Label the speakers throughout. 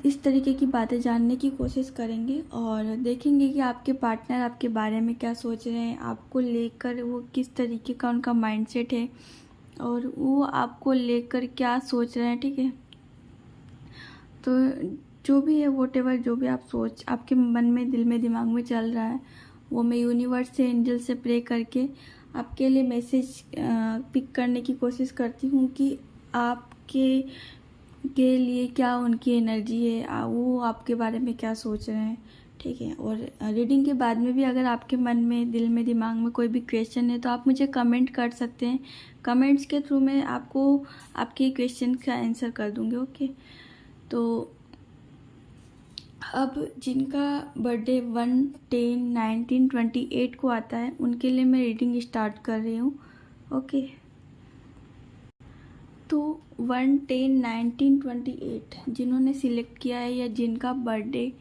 Speaker 1: इस तरीके की बातें जानने की कोशिश करेंगे और देखेंगे कि आपके पार्टनर आपके बारे में क्या सोच रहे हैं, आपको लेकर वो किस तरीके का उनका माइंडसेट है और वो आपको लेकर क्या सोच रहे हैं। ठीक है, तो जो भी है वॉटेवर जो भी आप सोच आपके मन में दिल में दिमाग में चल रहा है, वो मैं यूनिवर्स से एंजल से प्रे करके आपके लिए मैसेज पिक करने की कोशिश करती हूँ कि आपके के लिए क्या उनकी एनर्जी है, वो आपके बारे में क्या सोच रहे हैं। ठीक है, और रीडिंग के बाद में भी अगर आपके मन में दिल में दिमाग में कोई भी क्वेश्चन है तो आप मुझे कमेंट कर सकते हैं। कमेंट्स के थ्रू मैं आपको आपके क्वेश्चन का आंसर कर दूँगी। ओके, तो अब जिनका बर्थडे 1, 10, 19, 28 को आता है उनके लिए मैं रीडिंग स्टार्ट कर रही हूँ। ओके, तो 1, 10, 19, 28 जिन्होंने सिलेक्ट किया है या जिनका बर्थडे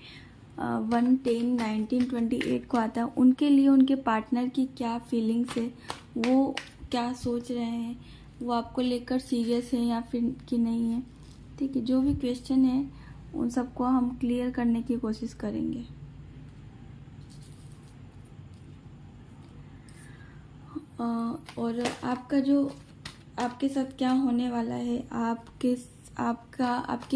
Speaker 1: 1, 10, 19, 28 को आता है उनके लिए उनके पार्टनर की क्या फीलिंग्स है, वो क्या सोच रहे हैं, वो आपको लेकर सीरियस है या फिर कि नहीं है। ठीक है, जो भी क्वेश्चन है उन सबको हम क्लियर करने की कोशिश करेंगे। और आपका जो आपके साथ क्या होने वाला है, आपके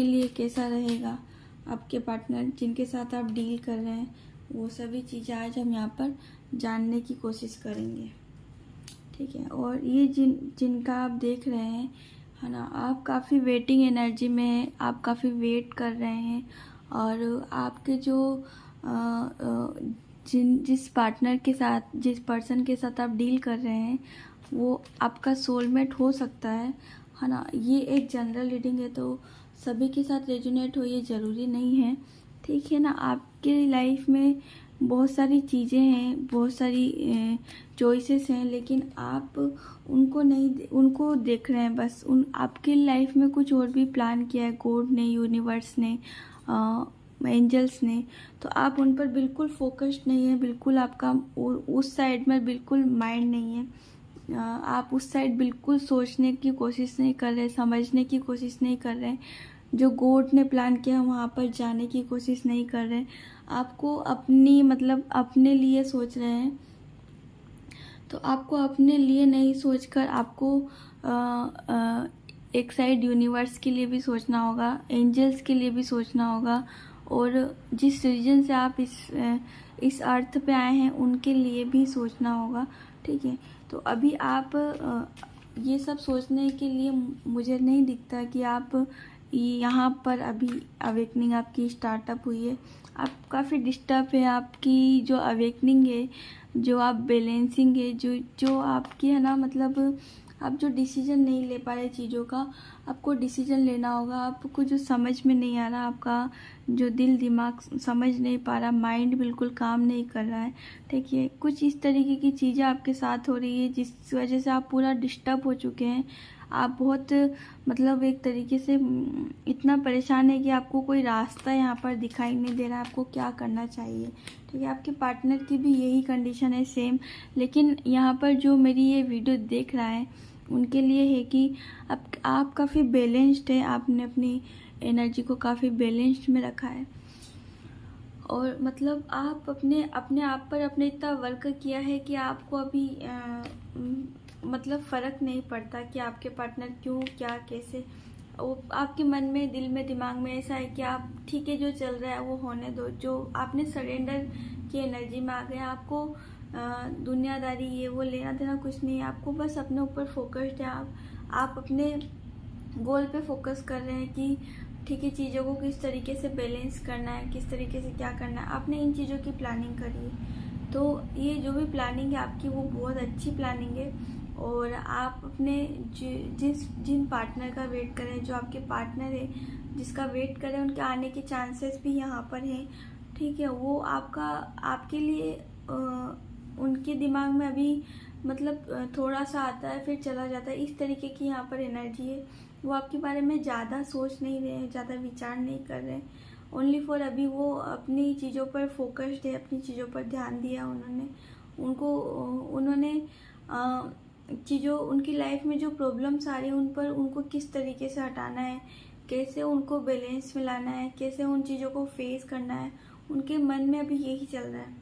Speaker 1: लिए कैसा रहेगा, आपके पार्टनर जिनके साथ आप डील कर रहे हैं, वो सभी चीज़ें आज हम यहाँ पर जानने की कोशिश करेंगे। ठीक है, और ये जिनका आप देख रहे हैं है ना, आप काफ़ी वेटिंग एनर्जी में हैं, आप काफ़ी वेट कर रहे हैं और आपके जो जिस पार्टनर के साथ जिस पर्सन के साथ आप डील कर रहे हैं वो आपका सोलमेट हो सकता है ना। ये एक जनरल रीडिंग है तो सभी के साथ रेजोनेट हो ये ज़रूरी नहीं है। ठीक है ना, आपके लाइफ में बहुत सारी चीज़ें हैं, बहुत सारी चॉइसेस हैं, लेकिन आप उनको देख रहे हैं बस। आपके लाइफ में कुछ और भी प्लान किया है गॉड ने, यूनिवर्स ने, एंजल्स ने, तो आप उन पर बिल्कुल फोकस्ड नहीं है, बिल्कुल आपका उस साइड में बिल्कुल माइंड नहीं है। आप उस साइड बिल्कुल सोचने की कोशिश नहीं कर रहे, समझने की कोशिश नहीं कर रहे, जो गॉड ने प्लान किया वहाँ पर जाने की कोशिश नहीं कर रहे। आपको अपनी मतलब अपने लिए सोच रहे हैं, तो आपको अपने लिए नहीं सोचकर आपको एक साइड यूनिवर्स के लिए भी सोचना होगा, एंजल्स के लिए भी सोचना होगा, और जिस रीजन से आप इस अर्थ पे आए हैं उनके लिए भी सोचना होगा। ठीक है, तो अभी आप ये सब सोचने के लिए मुझे नहीं दिखता कि आप यहाँ पर अभी अवेकनिंग आपकी स्टार्टअप हुई है। आप काफ़ी डिस्टर्ब है, आपकी जो अवेकनिंग है, जो आप बैलेंसिंग है, जो आपकी है ना, मतलब आप जो डिसीजन नहीं ले पा रहे चीज़ों का, आपको डिसीजन लेना होगा। आपको जो समझ में नहीं आ रहा, आपका जो दिल दिमाग समझ नहीं पा रहा, माइंड बिल्कुल काम नहीं कर रहा है। ठीक है, कुछ इस तरीके की चीज़ें आपके साथ हो रही है जिस वजह से आप पूरा डिस्टर्ब हो चुके हैं। आप बहुत मतलब एक तरीके से इतना परेशान है कि आपको कोई रास्ता यहाँ पर दिखाई नहीं दे रहा है, आपको क्या करना चाहिए। ठीक है, आपके पार्टनर की भी यही कंडीशन है सेम, लेकिन यहाँ पर जो मेरी ये वीडियो देख रहा है उनके लिए है कि आप काफ़ी बैलेंस्ड है, आपने अपनी एनर्जी को काफ़ी बैलेंस्ड में रखा है, और मतलब आप अपने आप पर अपने इतना वर्क किया है कि आपको अभी मतलब फ़र्क नहीं पड़ता कि आपके पार्टनर क्यों क्या कैसे, वो आपके मन में दिल में दिमाग में ऐसा है कि आप ठीक है जो चल रहा है वो होने दो, जो आपने सरेंडर की एनर्जी में आ गए। आपको दुनियादारी ये वो लेना देना कुछ नहीं है, आपको बस अपने ऊपर फोकस्ड है। आप अपने गोल पे फोकस कर रहे हैं कि ठीक है चीज़ों को किस तरीके से बैलेंस करना है, किस तरीके से क्या करना है, आपने इन चीज़ों की प्लानिंग करी है। तो ये जो भी प्लानिंग है आपकी वो बहुत अच्छी प्लानिंग है, और आप अपने जिन पार्टनर का वेट करें, जो आपके पार्टनर है जिसका वेट करें, उनके आने के चांसेस भी यहाँ पर हैं। ठीक है, वो आपके लिए उनके दिमाग में अभी मतलब थोड़ा सा आता है फिर चला जाता है, इस तरीके की यहाँ पर एनर्जी है। वो आपके बारे में ज़्यादा सोच नहीं रहे हैं, ज़्यादा विचार नहीं कर रहे हैं, ओनली फॉर अभी वो अपनी चीज़ों पर फोकस्ड है, अपनी चीज़ों पर ध्यान दिया उन्होंने चीज़ों उनकी लाइफ में जो प्रॉब्लम्स आ रही हैं उन पर उनको किस तरीके से हटाना है, कैसे उनको बैलेंस में लाना है, कैसे उन चीज़ों को फेस करना है, उनके मन में अभी यही चल रहा है।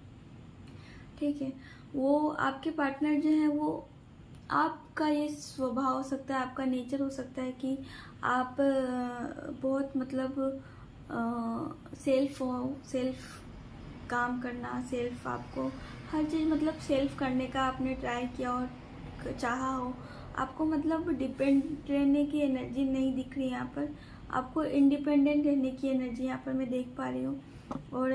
Speaker 1: ठीक है, वो आपके पार्टनर जो है वो आपका ये स्वभाव हो सकता है, आपका नेचर हो सकता है कि आप बहुत मतलब सेल्फ काम करना, सेल्फ आपको हर चीज़ मतलब सेल्फ करने का आपने ट्राई किया और चाहा हो। आपको मतलब डिपेंड रहने की एनर्जी नहीं दिख रही यहाँ पर, आपको इंडिपेंडेंट रहने की एनर्जी यहाँ पर मैं देख पा रही हूँ। और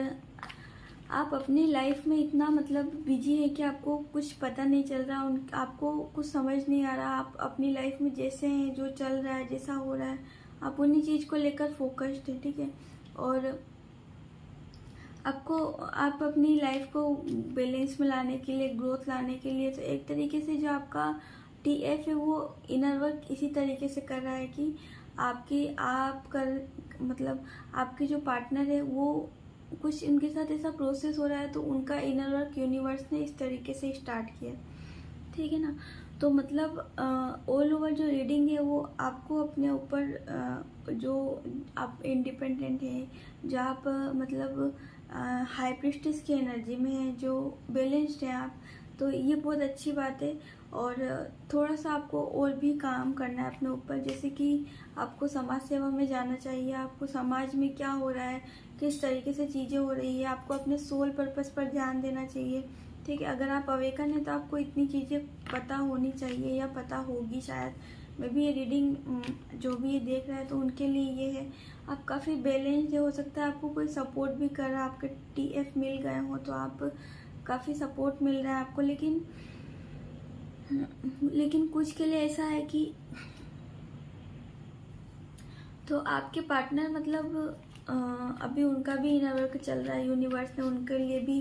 Speaker 1: आप अपनी लाइफ में इतना मतलब बिजी है कि आपको कुछ पता नहीं चल रहा, आपको कुछ समझ नहीं आ रहा। आप अपनी लाइफ में जैसे हैं, जो चल रहा है, जैसा हो रहा है, आप उन्हीं चीज़ को लेकर फोकस्ड है। ठीक है, और आप अपनी लाइफ को बैलेंस में लाने के लिए, ग्रोथ लाने के लिए, तो एक तरीके से जो आपका TF है वो इनर वर्क इसी तरीके से कर रहा है कि मतलब आपके जो पार्टनर है वो कुछ उनके साथ ऐसा प्रोसेस हो रहा है, तो उनका इनर वर्क यूनिवर्स ने इस तरीके से स्टार्ट किया। ठीक है ना, तो मतलब ऑल ओवर जो रीडिंग है वो आपको अपने ऊपर जो आप इंडिपेंडेंट हैं, जो आप मतलब हाई प्रिस्टेस की एनर्जी में है, जो बैलेंस्ड है आप, तो ये बहुत अच्छी बात है। और थोड़ा सा आपको और भी काम करना है अपने ऊपर, जैसे कि आपको समाज सेवा में जाना चाहिए, आपको समाज में क्या हो रहा है, किस तरीके से चीज़ें हो रही है, आपको अपने सोल पर्पस पर ध्यान देना चाहिए। ठीक है, अगर आप अवेकन हैं तो आपको इतनी चीज़ें पता होनी चाहिए या पता होगी शायद। मैं भी ये रीडिंग जो भी ये देख रहा है तो उनके लिए ये है। आप काफ़ी बैलेंस्ड हो सकता है, आपको कोई सपोर्ट भी कर रहा है, आपके TF मिल गए हो तो आप काफ़ी सपोर्ट मिल रहा है आपको, लेकिन कुछ के लिए ऐसा है कि तो आपके पार्टनर मतलब अभी उनका भी इनर वर्क चल रहा है, यूनिवर्स ने उनके लिए भी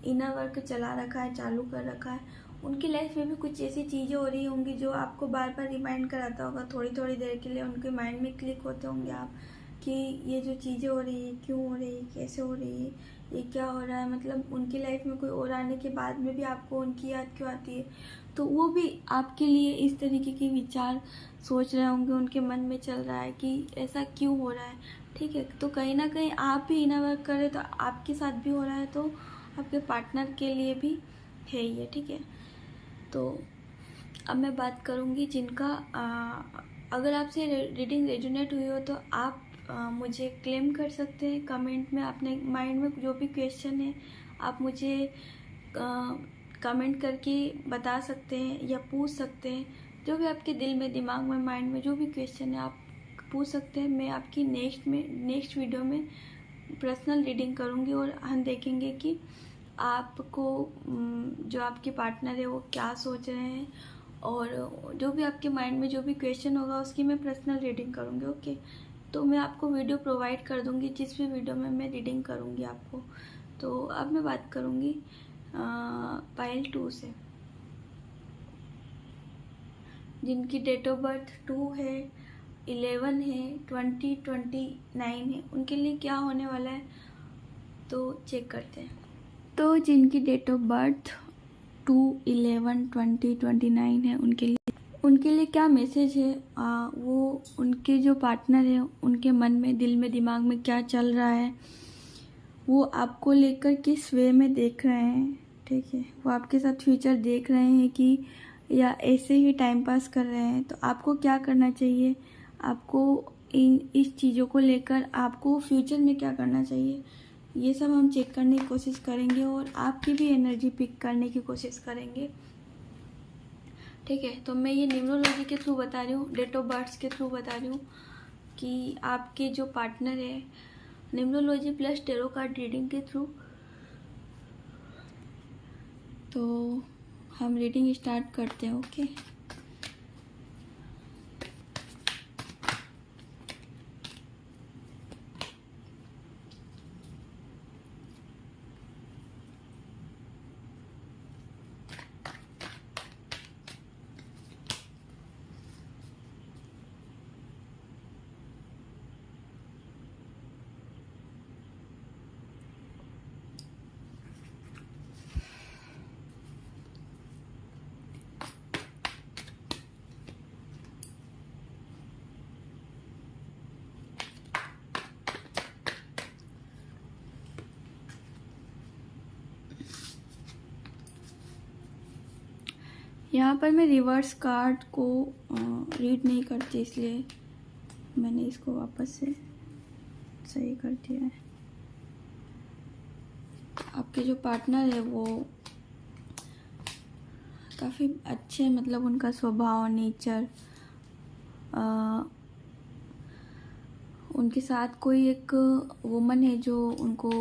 Speaker 1: इनर वर्क चला रखा है, चालू कर रखा है। उनकी लाइफ में भी कुछ ऐसी चीज़ें हो रही होंगी जो आपको बार बार रिमाइंड कराता होगा, थोड़ी थोड़ी देर के लिए उनके माइंड में क्लिक होते होंगे आप कि ये जो चीज़ें हो रही है क्यों हो रही है, कैसे हो रही है, ये क्या हो रहा है। मतलब उनकी लाइफ में कोई और आने के बाद में भी आपको उनकी याद क्यों आती है, तो वो भी आपके लिए इस तरीके के विचार सोच रहे होंगे, उनके मन में चल रहा है कि ऐसा क्यों हो रहा है। ठीक है, तो कहीं ना कहीं आप भी इनर वर्क करें तो आपके साथ भी हो रहा है, तो आपके पार्टनर के लिए भी है ये। ठीक है, तो अब मैं बात करूँगी जिनका अगर आपसे रीडिंग रेजोनेट हुई हो तो आप मुझे क्लेम कर सकते हैं कमेंट में। अपने माइंड में जो भी क्वेश्चन है आप मुझे कमेंट करके बता सकते हैं या पूछ सकते हैं। जो भी आपके दिल में, दिमाग में, माइंड में जो भी क्वेश्चन है आप पूछ सकते हैं। मैं आपकी नेक्स्ट वीडियो में पर्सनल रीडिंग करूँगी और हम देखेंगे कि आपको जो आपके पार्टनर है वो क्या सोच रहे हैं, और जो भी आपके माइंड में जो भी क्वेश्चन होगा उसकी मैं पर्सनल रीडिंग करूँगी। ओके, तो मैं आपको वीडियो प्रोवाइड कर दूँगी जिस भी वीडियो में मैं रीडिंग करूँगी आपको। तो अब मैं बात करूँगी पाइल 2 से, जिनकी डेट ऑफ बर्थ 2 है, 11 है, 20, 29 है, उनके लिए क्या होने वाला है तो चेक करते हैं। तो जिनकी डेट ऑफ बर्थ 2, 11, 20, 29 है, उनके लिए क्या मैसेज है, वो उनके जो पार्टनर है उनके मन में, दिल में, दिमाग में क्या चल रहा है, वो आपको लेकर किस वे में देख रहे हैं। ठीक है, वो आपके साथ फ्यूचर देख रहे हैं कि या ऐसे ही टाइम पास कर रहे हैं, तो आपको क्या करना चाहिए, आपको इस चीज़ों को लेकर आपको फ्यूचर में क्या करना चाहिए, ये सब हम चेक करने की कोशिश करेंगे और आपकी भी एनर्जी पिक करने की कोशिश करेंगे। ठीक है, तो मैं ये न्यूमरोलॉजी के थ्रू बता रही हूँ, डेट ऑफ बर्थ के थ्रू बता रही हूँ कि आपके जो पार्टनर है, numerology plus tarot card reading के थ्रू। तो हम रीडिंग स्टार्ट करते हैं। ओके, यहाँ पर मैं रिवर्स कार्ड को रीड नहीं करती, इसलिए मैंने इसको वापस से सही कर दिया है। आपके जो पार्टनर है वो काफ़ी अच्छे, मतलब उनका स्वभाव, नेचर, उनके साथ कोई एक वुमन है जो उनको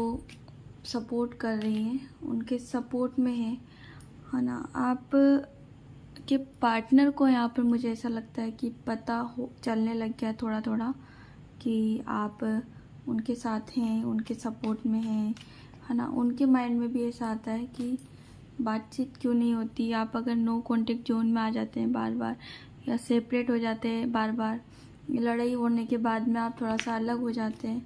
Speaker 1: सपोर्ट कर रही है, उनके सपोर्ट में है ना। आप के पार्टनर को यहाँ पर मुझे ऐसा लगता है कि पता हो चलने लग गया थोड़ा थोड़ा कि आप उनके साथ हैं, उनके सपोर्ट में हैं, है ना। उनके माइंड में भी ऐसा आता है कि बातचीत क्यों नहीं होती, आप अगर नो कॉन्टेक्ट जोन में आ जाते हैं बार बार, या सेपरेट हो जाते हैं बार बार, लड़ाई होने के बाद में आप थोड़ा सा अलग हो जाते हैं,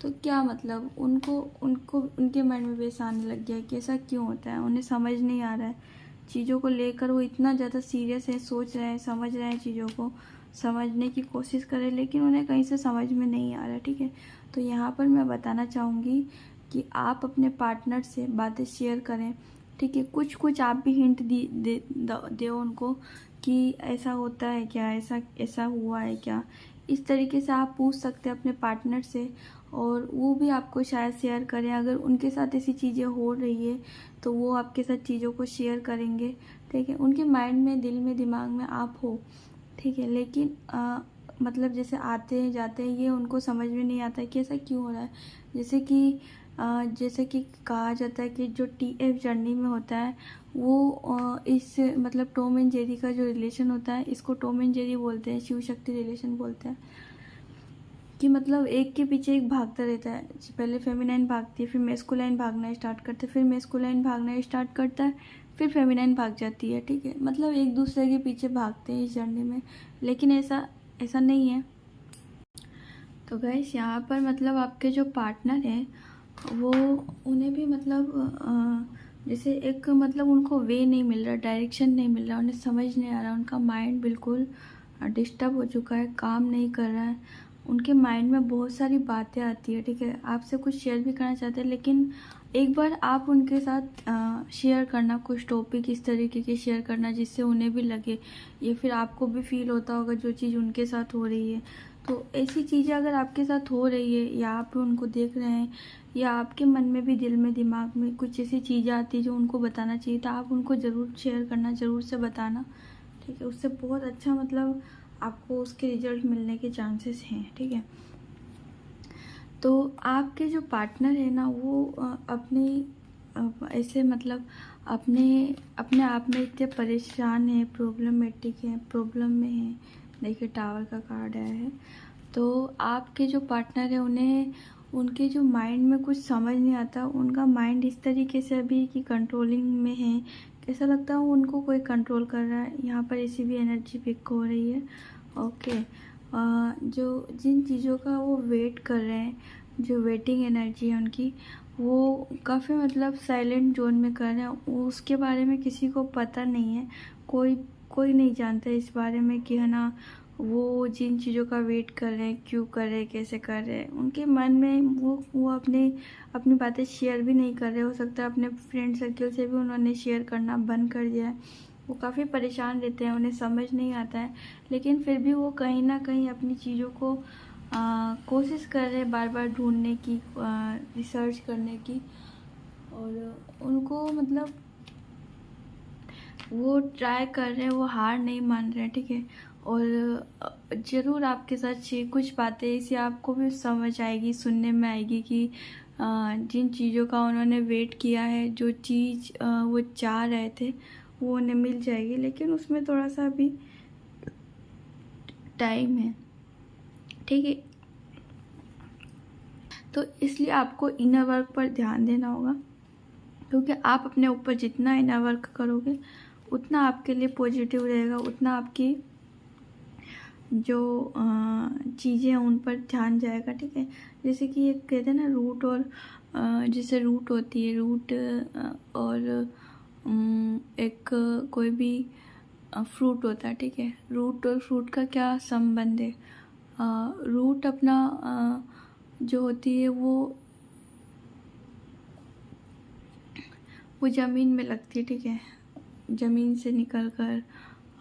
Speaker 1: तो क्या मतलब उनको उनको उनके माइंड में भी ऐसा आने लग गया है कि ऐसा क्यों होता है। उन्हें समझ नहीं आ रहा है चीज़ों को लेकर, वो इतना ज़्यादा सीरियस है, सोच रहे हैं, समझ रहे हैं, चीज़ों को समझने की कोशिश कर रहे हैं, लेकिन उन्हें कहीं से समझ में नहीं आ रहा है, ठीक है। तो यहाँ पर मैं बताना चाहूँगी कि आप अपने पार्टनर से बातें शेयर करें, ठीक है। कुछ कुछ आप भी हिंट दे उनको कि ऐसा होता है क्या, ऐसा ऐसा हुआ है क्या, इस तरीके से आप पूछ सकते हैं अपने पार्टनर से, और वो भी आपको शायद शेयर करें। अगर उनके साथ ऐसी चीज़ें हो रही है तो वो आपके साथ चीज़ों को शेयर करेंगे, ठीक है। उनके माइंड में, दिल में, दिमाग में आप हो, ठीक है। लेकिन मतलब जैसे आते हैं जाते हैं, ये उनको समझ में नहीं आता है कि ऐसा क्यों हो रहा है। जैसे कि कहा जाता है कि जो TF जर्नी में होता है वो इस मतलब टॉम एंड जेरी का जो रिलेशन होता है, इसको टॉम एंड जेरी बोलते हैं, शिव शक्ति रिलेशन बोलते हैं, कि मतलब एक के पीछे एक भागता रहता है। पहले फेमिनाइन भागती है, फिर मेस्कुलाइन भागना स्टार्ट करते हैं, फिर मेस्कुलाइन भागना स्टार्ट करता है, फिर फेमिनाइन भाग जाती है, ठीक है। मतलब एक दूसरे के पीछे भागते हैं इस जर्नी में, लेकिन ऐसा ऐसा नहीं है। तो गाइस यहाँ पर मतलब आपके जो पार्टनर हैं वो, उन्हें भी मतलब जैसे एक मतलब उनको वे नहीं मिल रहा, डायरेक्शन नहीं मिल रहा, उन्हें समझ नहीं आ रहा, उनका माइंड बिल्कुल डिस्टर्ब हो चुका है, काम नहीं कर रहा है। उनके माइंड में बहुत सारी बातें आती है, ठीक है। आपसे कुछ शेयर भी करना चाहते हैं, लेकिन एक बार आप उनके साथ शेयर करना, कुछ टॉपिक इस तरीके के शेयर करना जिससे उन्हें भी लगे, या फिर आपको भी फील होता होगा जो चीज़ उनके साथ हो रही है। तो ऐसी चीज़ें अगर आपके साथ हो रही है, या आप उनको देख रहे हैं, या आपके मन में भी, दिल में, दिमाग में कुछ ऐसी चीज़ें आती है जो उनको बताना चाहिए, तो आप उनको ज़रूर शेयर करना, ज़रूर से बताना, ठीक है। उससे बहुत अच्छा मतलब आपको उसके रिजल्ट मिलने के चांसेस हैं, ठीक है। तो आपके जो पार्टनर है ना वो ऐसे मतलब अपने अपने आप में इतने परेशान है, प्रॉब्लमेटिक है, प्रॉब्लम में है। देखिए टावर का कार्ड आया है। तो आपके जो पार्टनर है उन्हें, उनके जो माइंड में कुछ समझ नहीं आता, उनका माइंड इस तरीके से अभी कि कंट्रोलिंग में है, ऐसा लगता है उनको कोई कंट्रोल कर रहा है। यहाँ पर ऐसी भी एनर्जी पिक हो रही है, ओके। जो जिन चीज़ों का वो वेट कर रहे हैं, जो वेटिंग एनर्जी है उनकी, वो काफ़ी मतलब साइलेंट जोन में कर रहे हैं। उसके बारे में किसी को पता नहीं है, कोई कोई नहीं जानता इस बारे में कि है ना वो जिन चीज़ों का वेट कर रहे हैं, क्यों कर रहे हैं, कैसे कर रहे हैं। उनके मन में वो अपनी बातें शेयर भी नहीं कर रहे। हो सकता है अपने फ्रेंड सर्कल से भी उन्होंने शेयर करना बंद कर दिया है। वो काफ़ी परेशान रहते हैं, उन्हें समझ नहीं आता है, लेकिन फिर भी वो कहीं ना कहीं अपनी चीज़ों को कोशिश कर रहे हैं, बार बार ढूंढने की, रिसर्च करने की, और उनको मतलब वो ट्राई कर रहे हैं, वो हार नहीं मान रहे हैं, ठीक है। और ज़रूर आपके साथ कुछ बातें ऐसी आपको भी समझ आएगी, सुनने में आएगी कि जिन चीज़ों का उन्होंने वेट किया है, जो चीज़ वो चाह रहे थे वो उन्हें मिल जाएगी, लेकिन उसमें थोड़ा सा अभी टाइम है, ठीक है। तो इसलिए आपको इनर वर्क पर ध्यान देना होगा, क्योंकि आप अपने ऊपर जितना इनर वर्क करोगे उतना आपके लिए पॉजिटिव रहेगा, उतना आपकी जो चीज़ें हैं उन पर ध्यान जाएगा, ठीक है। जैसे कि एक कहते हैं ना रूट, और जैसे रूट होती है, रूट और एक कोई भी फ्रूट होता है, ठीक है। रूट और फ्रूट का क्या संबंध है। रूट अपना जो होती है वो ज़मीन में लगती है, ठीक है। ज़मीन से निकलकर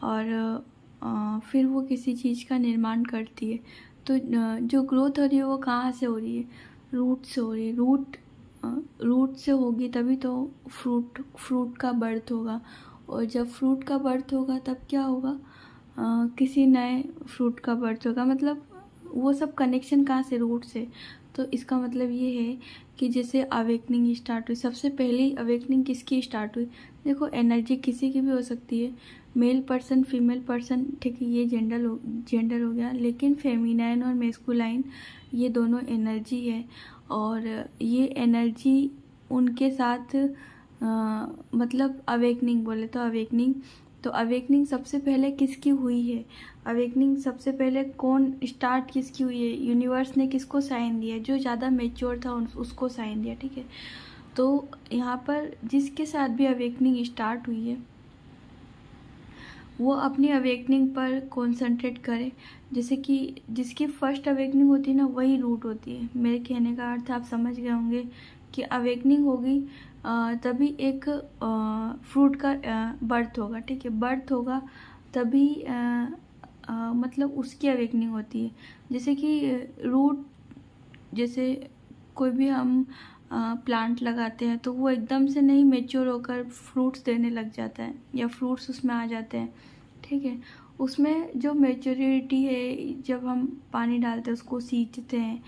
Speaker 1: और फिर वो किसी चीज़ का निर्माण करती है। तो जो ग्रोथ हो रही है वो कहाँ से हो रही है? रूट से हो रही है। रूट से होगी तभी तो फ्रूट का बर्थ होगा, और जब फ्रूट का बर्थ होगा तब क्या होगा? किसी नए फ्रूट का बर्थ होगा। मतलब वो सब कनेक्शन कहाँ से? रूट से। तो इसका मतलब ये है कि जैसे अवेकनिंग स्टार्ट हुई, सबसे पहली अवेकनिंग किसकी स्टार्ट हुई? देखो, एनर्जी किसी की भी हो सकती है, मेल पर्सन, फीमेल पर्सन, ठीक है, ये जेंडर हो गया। लेकिन फेमिनाइन और मेस्कुलाइन ये दोनों एनर्जी है, और ये एनर्जी उनके साथ मतलब अवेकनिंग बोले तो अवेकनिंग सबसे पहले किसकी हुई है? अवेकनिंग सबसे पहले कौन स्टार्ट किसकी हुई है? यूनिवर्स ने किसको साइन दिया? जो ज़्यादा मेच्योर था उसको साइन दिया, ठीक है। तो यहाँ पर जिसके साथ भी अवेकनिंग स्टार्ट हुई है वो अपनी अवेकनिंग पर कॉन्सेंट्रेट करे। जैसे कि जिसकी फर्स्ट अवेकनिंग होती है ना, वही रूट होती है। मेरे कहने का अर्थ आप समझ गए होंगे कि अवेकनिंग होगी तभी एक फ्रूट का बर्थ होगा, ठीक है। बर्थ होगा तभी मतलब उसकी अवेकनिंग होती है। जैसे कि रूट, जैसे कोई भी हम प्लांट लगाते हैं तो वो एकदम से नहीं मैच्योर होकर फ्रूट्स देने लग जाता है या फ्रूट्स उसमें आ जाते हैं, ठीक है। उसमें जो मैच्योरिटी है, जब हम पानी डालते हैं, उसको सींचते हैं,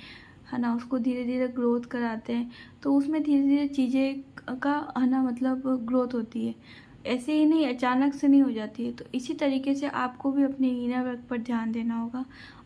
Speaker 1: है ना, उसको धीरे धीरे ग्रोथ कराते हैं, तो उसमें धीरे धीरे चीज़ें का, है ना, मतलब ग्रोथ होती है। ऐसे ही नहीं, अचानक से नहीं हो जाती है। तो इसी तरीके से आपको भी अपने इनर वर्क पर ध्यान देना होगा,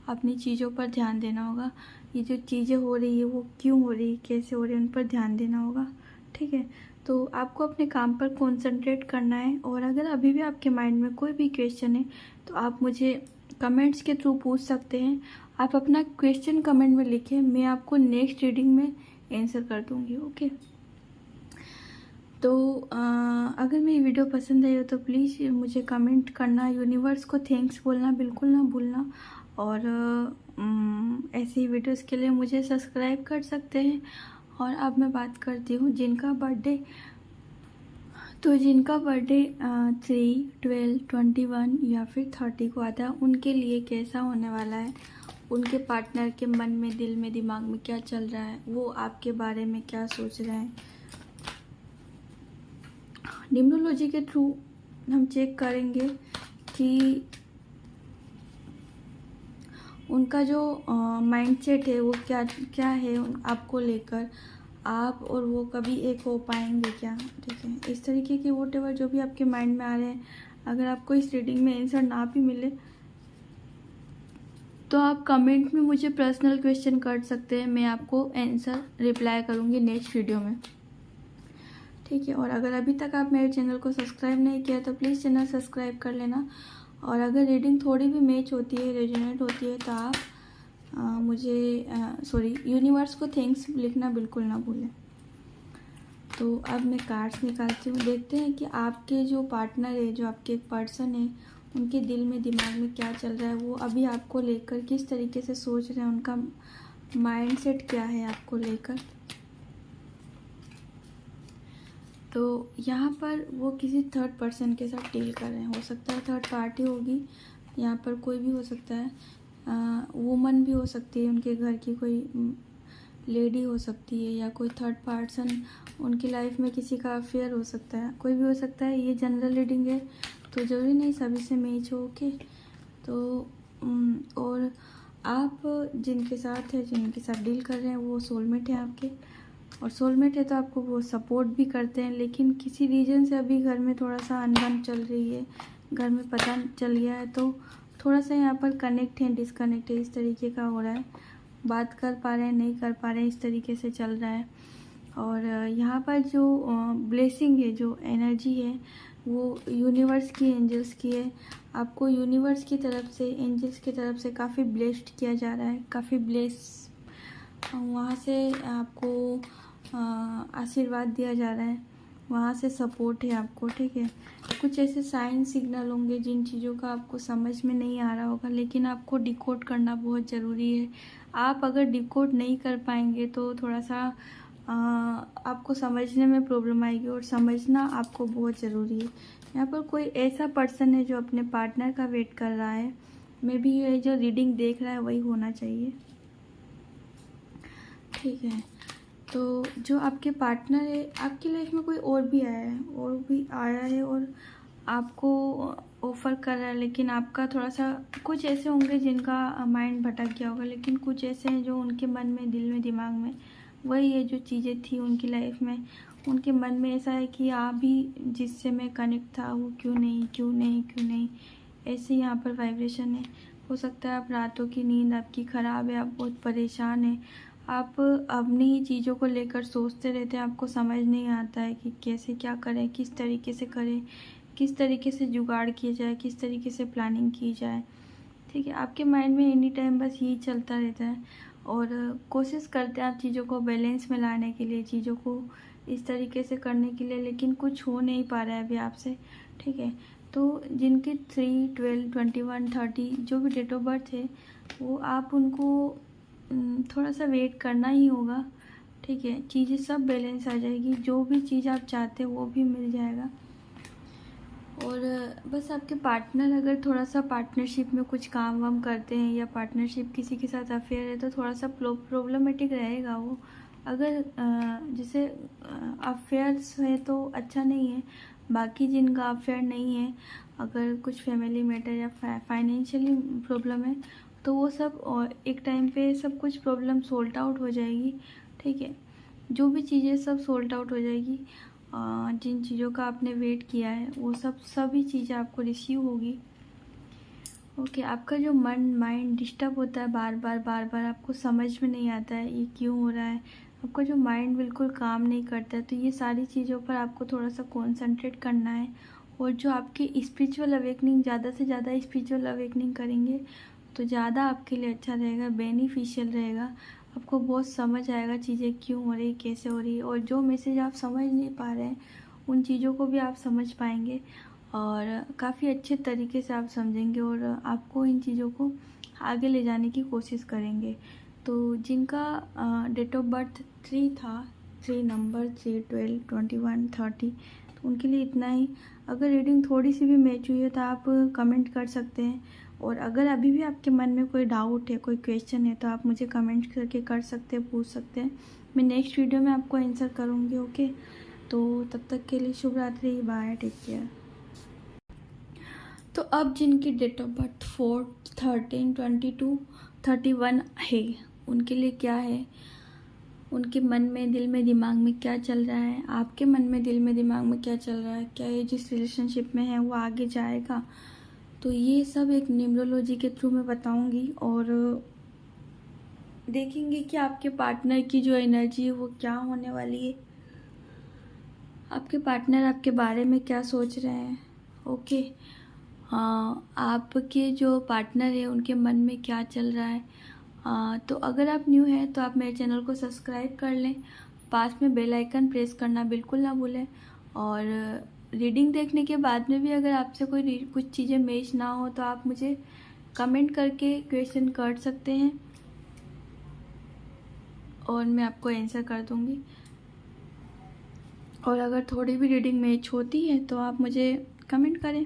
Speaker 1: अपनी चीज़ों पर ध्यान देना होगा। ये जो चीज़ें हो रही है वो क्यों हो रही है, कैसे हो रही है, उन पर ध्यान देना होगा, ठीक है। तो आपको अपने काम पर कंसंट्रेट करना है। और अगर अभी भी आपके माइंड में कोई भी क्वेश्चन है तो आप मुझे कमेंट्स के थ्रू पूछ सकते हैं। आप अपना क्वेश्चन कमेंट में लिखें, मैं आपको नेक्स्ट रीडिंग में आंसर कर दूँगी, ओके। तो अगर मेरी वीडियो पसंद आई हो तो प्लीज़ मुझे कमेंट करना, यूनिवर्स को थैंक्स बोलना बिल्कुल ना भूलना। और ऐसे ही वीडियोस के लिए मुझे सब्सक्राइब कर सकते हैं। और अब मैं बात करती हूँ जिनका बर्थडे 3, 12, 21 या फिर 30 को आता है, उनके लिए कैसा होने वाला है, उनके पार्टनर के मन में, दिल में, दिमाग में क्या चल रहा है, वो आपके बारे में क्या सोच रहे हैं। न्यूमरोलॉजी के थ्रू हम चेक करेंगे कि उनका जो माइंडसेट है वो क्या है आपको लेकर। आप और वो कभी एक हो पाएंगे क्या, ठीक है। इस तरीके के वॉटएवर जो भी आपके माइंड में आ रहे हैं, अगर आपको इस रीडिंग में आंसर ना भी मिले तो आप कमेंट में मुझे पर्सनल क्वेश्चन कर सकते हैं, मैं आपको आंसर रिप्लाई करूँगी नेक्स्ट वीडियो में, ठीक है। और अगर अभी तक आप मेरे चैनल को सब्सक्राइब नहीं किया तो प्लीज़ चैनल सब्सक्राइब कर लेना। और अगर रीडिंग थोड़ी भी मैच होती है, रेजोनेट होती है, तो आप यूनिवर्स को थैंक्स लिखना बिल्कुल ना भूलें। तो अब मैं कार्ड्स निकालती हूँ, देखते हैं कि आपके जो पार्टनर है, जो आपके एक पर्सन है, उनके दिल में, दिमाग में क्या चल रहा है, वो अभी आपको लेकर किस तरीके से सोच रहे हैं, उनका माइंडसेट क्या है आपको लेकर। तो यहाँ पर वो किसी थर्ड पर्सन के साथ डील कर रहे हैं, हो सकता है थर्ड पार्टी होगी, यहाँ पर कोई भी हो सकता है, वुमन भी हो सकती है, उनके घर की कोई लेडी हो सकती है, या कोई थर्ड पर्सन उनकी लाइफ में किसी का अफेयर हो सकता है, कोई भी हो सकता है। ये जनरल रीडिंग है तो ज़रूरी नहीं सभी से मैच हो, ओके। तो और आप जिनके साथ डील कर रहे हैं वो सोलमेट है आपके, और सोलमेट है तो आपको वो सपोर्ट भी करते हैं। लेकिन किसी रीज़न से अभी घर में थोड़ा सा अनबन चल रही है, घर में पता चल गया है, तो थोड़ा सा यहाँ पर कनेक्ट है, डिसकनेक्ट है, इस तरीके का हो रहा है। बात कर पा रहे हैं, नहीं कर पा रहे हैं, इस तरीके से चल रहा है। और यहाँ पर जो ब्लेसिंग है, जो एनर्जी है, वो यूनिवर्स की, एंजल्स की है। आपको यूनिवर्स की तरफ से, एंजल्स की तरफ से काफ़ी ब्लेस्ड किया जा रहा है, काफ़ी ब्लेस वहाँ से आपको आशीर्वाद दिया जा रहा है, वहाँ से सपोर्ट है आपको, ठीक है। कुछ ऐसे साइन सिग्नल होंगे जिन चीज़ों का आपको समझ में नहीं आ रहा होगा, लेकिन आपको डिकोड करना बहुत ज़रूरी है। आप अगर डिकोड नहीं कर पाएंगे तो थोड़ा सा आपको समझने में प्रॉब्लम आएगी, और समझना आपको बहुत ज़रूरी है। यहाँ पर कोई ऐसा पर्सन है जो अपने पार्टनर का वेट कर रहा है। मे बी ये जो रीडिंग देख रहा है वही होना चाहिए, ठीक है। तो जो आपके पार्टनर है, आपकी लाइफ में कोई और भी आया है और आपको ऑफ़र कर रहा है, लेकिन आपका थोड़ा सा, कुछ ऐसे होंगे जिनका माइंड भटक गया होगा, लेकिन कुछ ऐसे हैं जो उनके मन में, दिल में, दिमाग में वही है जो चीज़ें थी उनकी लाइफ में। उनके मन में ऐसा है कि आप भी जिससे मैं कनेक्ट था वो क्यों नहीं, ऐसे यहाँ पर वाइब्रेशन है। हो सकता है आप रातों की नींद आपकी ख़राब है, आप बहुत परेशान हैं, आप अपनी ही चीज़ों को लेकर सोचते रहते हैं, आपको समझ नहीं आता है कि कैसे क्या करें, किस तरीके से करें, किस तरीके से जुगाड़ किया जाए, किस तरीके से प्लानिंग की जाए, ठीक है। आपके माइंड में एनी टाइम बस यही चलता रहता है, और कोशिश करते हैं आप चीज़ों को बैलेंस में लाने के लिए, चीज़ों को इस तरीके से करने के लिए, लेकिन कुछ हो नहीं पा रहा है अभी आपसे, ठीक है। तो जिनके 3, 12, 21, 30 जो भी डेट ऑफ बर्थ है, वो आप उनको थोड़ा सा वेट करना ही होगा, ठीक है। चीज़ें सब बैलेंस आ जाएगी, जो भी चीज़ आप चाहते हो वो भी मिल जाएगा। और बस आपके पार्टनर अगर थोड़ा सा पार्टनरशिप में कुछ काम वाम करते हैं, या पार्टनरशिप किसी के साथ अफेयर है, तो थोड़ा सा प्रॉब्लमेटिक रहेगा वो। अगर जैसे अफेयर्स है तो अच्छा नहीं है, बाकी जिनका अफेयर नहीं है, अगर कुछ फैमिली मैटर या फाइनेंशियली प्रॉब्लम है, तो वो सब एक टाइम पे सब कुछ प्रॉब्लम सोल्ट आउट हो जाएगी, ठीक है। जो भी चीज़ें सब सोल्ट आउट हो जाएगी, जिन चीज़ों का आपने वेट किया है वो सभी चीज़ें आपको रिसीव होगी, ओके। आपका जो माइंड डिस्टर्ब होता है बार बार, आपको समझ में नहीं आता है ये क्यों हो रहा है, आपका जो माइंड बिल्कुल काम नहीं करता है, तो ये सारी चीज़ों पर आपको थोड़ा सा कॉन्सेंट्रेट करना है। और जो आपकी स्पिरिचुअल अवेकनिंग, ज़्यादा से ज़्यादा स्पिरिचुअल अवेकनिंग करेंगे तो ज़्यादा आपके लिए अच्छा रहेगा, बेनिफिशियल रहेगा। आपको बहुत समझ आएगा चीज़ें क्यों हो रही, कैसे हो रही, और जो मैसेज आप समझ नहीं पा रहे हैं उन चीज़ों को भी आप समझ पाएंगे, और काफ़ी अच्छे तरीके से आप समझेंगे, और आपको इन चीज़ों को आगे ले जाने की कोशिश करेंगे। तो जिनका डेट ऑफ बर्थ 3 था, 3 नंबर, 3, 12, 21, 30, तो उनके लिए इतना ही। अगर रीडिंग थोड़ी सी भी मैच हुई है तो आप कमेंट कर सकते हैं, और अगर अभी भी आपके मन में कोई डाउट है, कोई क्वेश्चन है, तो आप मुझे कमेंट करके कर सकते हैं, पूछ सकते हैं। मैं नेक्स्ट वीडियो में आपको आंसर करूँगी, ओके। तो तब तक के लिए शुभ रात्रि, बाय, टेक केयर। तो अब जिनकी डेट ऑफ बर्थ 4, 13, 22, 31 है, उनके लिए क्या है, उनके मन में, दिल में, दिमाग में क्या चल रहा है, आपके मन में, दिल में, दिमाग में क्या चल रहा है, क्या ये जिस रिलेशनशिप में है वो आगे जाएगा, तो ये सब एक न्यूमरोलॉजी के थ्रू मैं बताऊंगी, और देखेंगे कि आपके पार्टनर की जो एनर्जी है वो क्या होने वाली है, आपके पार्टनर आपके बारे में क्या सोच रहे हैं, ओके। हाँ, आपके जो पार्टनर है उनके मन में क्या चल रहा है। तो अगर आप न्यू हैं तो आप मेरे चैनल को सब्सक्राइब कर लें, पास में बेल आइकन प्रेस करना बिल्कुल ना भूलें, और रीडिंग देखने के बाद में भी अगर आपसे कोई कुछ चीज़ें मैच ना हो तो आप मुझे कमेंट करके क्वेश्चन कर सकते हैं, और मैं आपको आंसर कर दूंगी। और अगर थोड़ी भी रीडिंग मैच होती है तो आप मुझे कमेंट करें,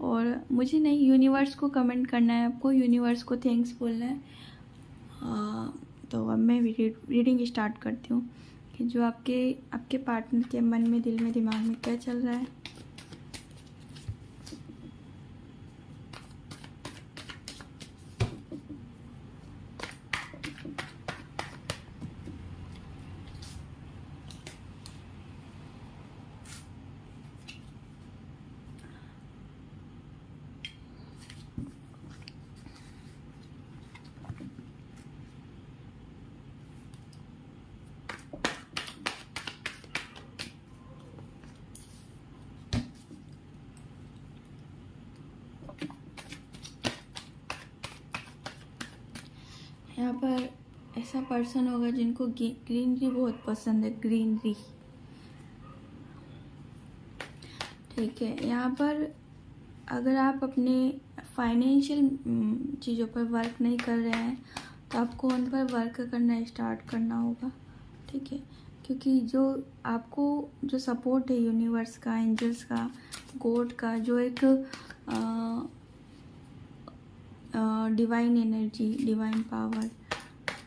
Speaker 1: और मुझे नहीं, यूनिवर्स को कमेंट करना है, आपको यूनिवर्स को थैंक्स बोलना है। तो अब मैं रीडिंग स्टार्ट करती हूँ कि जो आपके पार्टनर के मन में, दिल में, दिमाग में क्या चल रहा है। यहाँ पर ऐसा पर्सन होगा जिनको ग्रीनरी बहुत पसंद है, ग्रीनरी, ठीक है। यहाँ पर अगर आप अपने फाइनेंशियल चीज़ों पर वर्क नहीं कर रहे हैं तो आपको उन पर वर्क करना स्टार्ट करना होगा, ठीक है। क्योंकि जो आपको जो सपोर्ट है यूनिवर्स का, एंजल्स का, गॉड का, जो एक डिवाइन एनर्जी, डिवाइन पावर,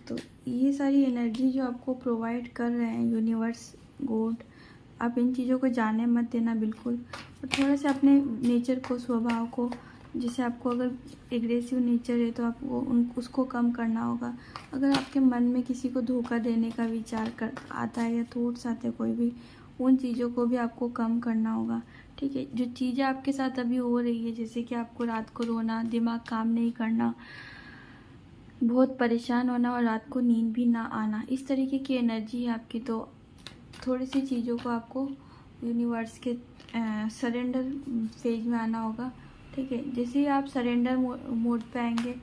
Speaker 1: तो ये सारी एनर्जी जो आपको प्रोवाइड कर रहे हैं यूनिवर्स, गॉड, आप इन चीज़ों को जाने मत देना बिल्कुल। और थोड़ा सा अपने नेचर को, स्वभाव को, जैसे आपको अगर एग्रेसिव नेचर है तो आपको उसको कम करना होगा। अगर आपके मन में किसी को धोखा देने का विचार कर आता है या थॉट्स आते हैं कोई भी, उन चीज़ों को भी आपको कम करना होगा, ठीक है। जो चीज़ें आपके साथ अभी हो रही है, जैसे कि आपको रात को रोना, दिमाग काम नहीं करना, बहुत परेशान होना और रात को नींद भी ना आना, इस तरीके की एनर्जी है आपकी। तो थोड़ी सी चीज़ों को आपको यूनिवर्स के सरेंडर फेज में आना होगा, ठीक है। जैसे ही आप सरेंडर मोड पे आएंगे,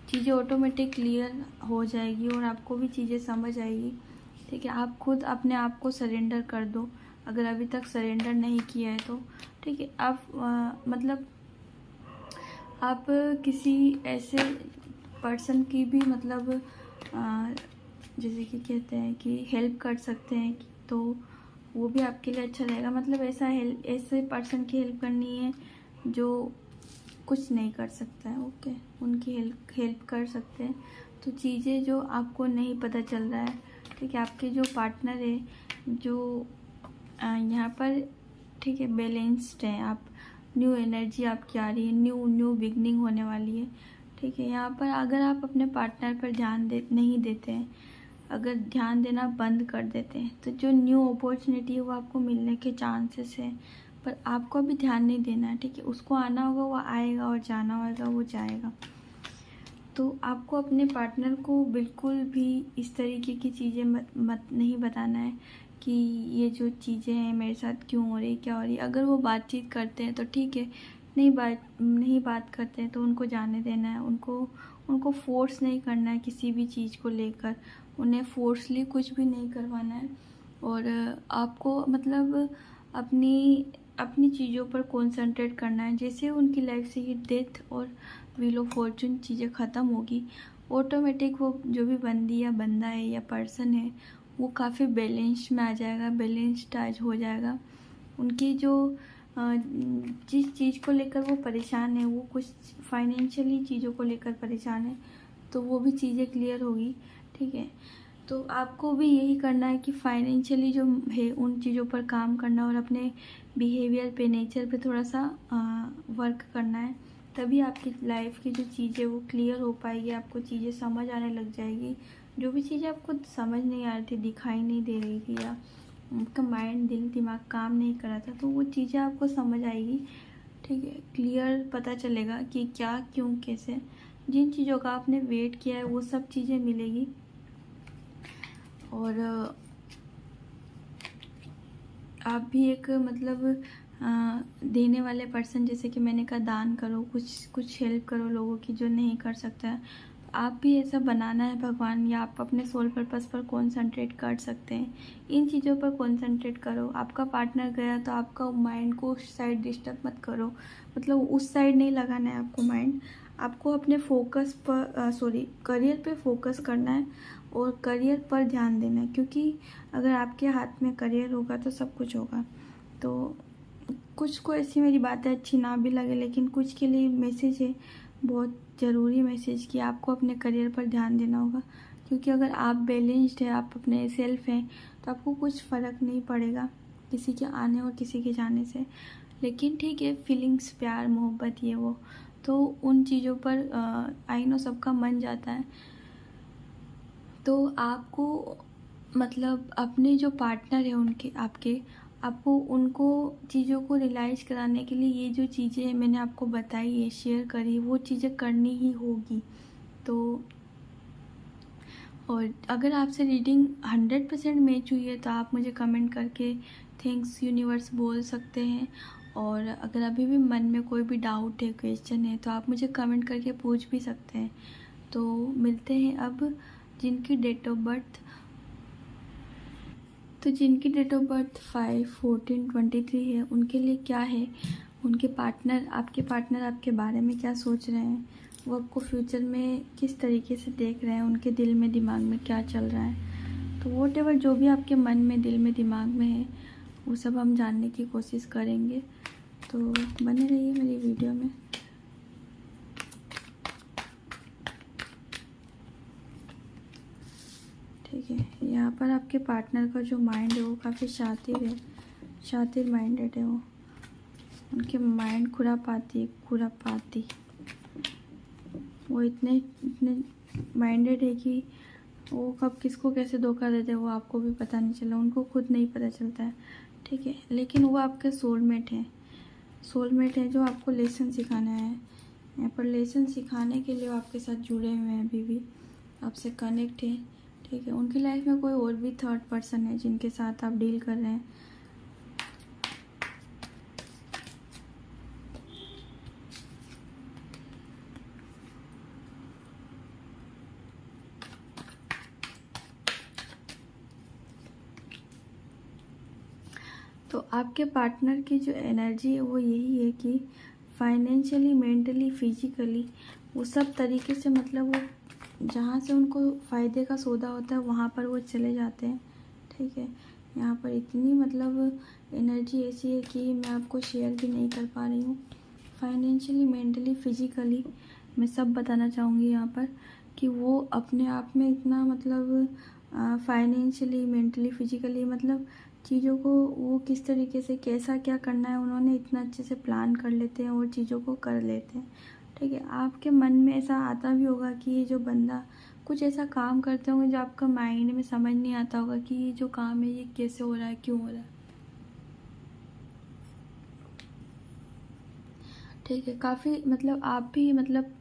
Speaker 1: चीज़ें ऑटोमेटिक क्लियर हो जाएगी और आपको भी चीज़ें समझ आएगी, ठीक है। आप खुद अपने आप को सरेंडर कर दो, अगर अभी तक सरेंडर नहीं किया है तो, ठीक है। आप मतलब आप किसी ऐसे पर्सन की भी मतलब जैसे कि कहते हैं कि हेल्प कर सकते हैं, तो वो भी आपके लिए अच्छा रहेगा। मतलब ऐसे पर्सन की हेल्प करनी है जो कुछ नहीं कर सकता है, ओके, उनकी हेल्प कर सकते हैं। तो चीज़ें जो आपको नहीं पता चल रहा है, ठीक है, आपके जो पार्टनर है जो यहाँ पर, ठीक है, बैलेंस्ड है, आप न्यू एनर्जी आपकी आ रही है, न्यू बिगनिंग होने वाली है, ठीक है। यहाँ पर अगर आप अपने पार्टनर पर ध्यान नहीं देते हैं, अगर ध्यान देना बंद कर देते हैं, तो जो न्यू अपॉर्चुनिटी है वो आपको मिलने के चांसेस है, पर आपको अभी ध्यान नहीं देना है, ठीक है। उसको आना होगा वो आएगा और जाना होगा वो जाएगा। तो आपको अपने पार्टनर को बिल्कुल भी इस तरीके की चीज़ें मत नहीं बताना है कि ये जो चीज़ें हैं मेरे साथ क्यों हो रही, क्या हो रही। अगर वो बातचीत करते हैं तो ठीक है, नहीं बात करते हैं तो उनको जाने देना है। उनको फोर्स नहीं करना है किसी भी चीज़ को लेकर, उन्हें फोर्सली कुछ भी नहीं करवाना है। और आपको मतलब अपनी चीज़ों पर कंसंट्रेट करना है। जैसे उनकी लाइफ से ये डेथ और व्हील ऑफ फॉर्चून चीज़ें ख़त्म होगी, ऑटोमेटिक वो जो भी बंदी या बंदा है या पर्सन है वो काफ़ी बैलेंस्ड में आ जाएगा, बैलेंस्ड आज हो जाएगा। उनकी जो जिस चीज़ को लेकर वो परेशान है, वो कुछ फाइनेंशियली चीज़ों को लेकर परेशान है, तो वो भी चीज़ें क्लियर होगी, ठीक है। तो आपको भी यही करना है कि फाइनेंशियली जो है उन चीज़ों पर काम करना और अपने बिहेवियर पे, नेचर पे थोड़ा सा वर्क करना है। तभी आपकी लाइफ की जो चीज़ें वो क्लियर हो पाएगी, आपको चीज़ें समझ आने लग जाएगी। जो भी चीज़ें आपको समझ नहीं आ रही थी, दिखाई नहीं दे रही थी, या आपका माइंड, दिमाग काम नहीं कर रहा था, तो वो चीज़ें आपको समझ आएगी, ठीक है। क्लियर पता चलेगा कि क्या, क्यों, कैसे, जिन चीज़ों का आपने वेट किया है वो सब चीज़ें मिलेगी। और आप भी एक मतलब देने वाले पर्सन, जैसे कि मैंने कहा दान करो, कुछ हेल्प करो लोगों की जो नहीं कर सकता है, आप भी ऐसा बनाना है भगवान, या आप अपने सोल पर्पस पर कंसंट्रेट कर सकते हैं। इन चीज़ों पर कंसंट्रेट करो। आपका पार्टनर गया तो आपका माइंड को उस साइड डिस्टर्ब मत करो, मतलब उस साइड नहीं लगाना है आपको माइंड। आपको अपने फोकस पर करियर पे फोकस करना है और करियर पर ध्यान देना है, क्योंकि अगर आपके हाथ में करियर होगा तो सब कुछ होगा। तो कुछ को ऐसी मेरी बातें अच्छी ना भी लगे, लेकिन कुछ के लिए मैसेज है, बहुत ज़रूरी मैसेज, कि आपको अपने करियर पर ध्यान देना होगा। क्योंकि अगर आप बैलेंस्ड है, आप अपने सेल्फ हैं, तो आपको कुछ फ़र्क नहीं पड़ेगा किसी के आने और किसी के जाने से। लेकिन ठीक है, फीलिंग्स, प्यार, मोहब्बत, ये वो, तो उन चीज़ों पर आई नो सबका मन जाता है। तो आपको मतलब अपने जो पार्टनर है आपको उनको चीज़ों को रियलाइज़ कराने के लिए ये जो चीज़ें मैंने आपको बताई है, शेयर करी, वो चीज़ें करनी ही होगी। तो और अगर आपसे रीडिंग 100% मैच हुई है तो आप मुझे कमेंट करके थैंक्स यूनिवर्स बोल सकते हैं। और अगर अभी भी मन में कोई भी डाउट है, क्वेश्चन है, तो आप मुझे कमेंट करके पूछ भी सकते हैं। तो मिलते हैं अब जिनकी डेट ऑफ बर्थ 5/14/23 है, उनके लिए क्या है, आपके पार्टनर आपके बारे में क्या सोच रहे हैं, वो आपको फ्यूचर में किस तरीके से देख रहे हैं, उनके दिल में, दिमाग में क्या चल रहा है। तो वॉटएवर जो भी आपके मन में, दिल में, दिमाग में है, वो सब हम जानने की कोशिश करेंगे। तो बने रहिए मेरी वीडियो में। ठीक है, यहाँ पर आपके पार्टनर का जो माइंड है वो काफ़ी शातिर है, शातिर माइंडेड है। वो उनके माइंड खुरापाती वो इतने माइंडेड है कि वो कब किसको कैसे धोखा देते हैं वो आपको भी पता नहीं चला, उनको खुद नहीं पता चलता है। ठीक है, लेकिन वो आपके सोलमेट है जो आपको लेसन सिखाना है। यहाँ पर लेसन सिखाने के लिए वो आपके साथ जुड़े हुए हैं, अभी भी आपसे कनेक्ट है। ठीक है, उनकी लाइफ में कोई और भी थर्ड पर्सन है जिनके साथ आप डील कर रहे हैं। तो आपके पार्टनर की जो एनर्जी है वो यही है कि फाइनेंशियली, मेंटली, फिजिकली वो सब तरीके से, मतलब वो जहाँ से उनको फ़ायदे का सौदा होता है वहाँ पर वो चले जाते हैं। ठीक है, यहाँ पर इतनी मतलब एनर्जी ऐसी है कि मैं आपको शेयर भी नहीं कर पा रही हूँ। फाइनेंशियली, मेंटली, फिजिकली मैं सब बताना चाहूँगी यहाँ पर कि वो अपने आप में इतना मतलब फाइनेंशियली, मेंटली, फिजिकली मतलब चीज़ों को वो किस तरीके से कैसा क्या करना है उन्होंने इतना अच्छे से प्लान कर लेते हैं और चीज़ों को कर लेते हैं। ठीक है, आपके मन में ऐसा आता भी होगा कि ये जो बंदा कुछ ऐसा काम करते होंगे जो आपका माइंड में समझ नहीं आता होगा कि ये जो काम है ये कैसे हो रहा है, क्यों हो रहा है। ठीक है, काफ़ी मतलब आप भी मतलब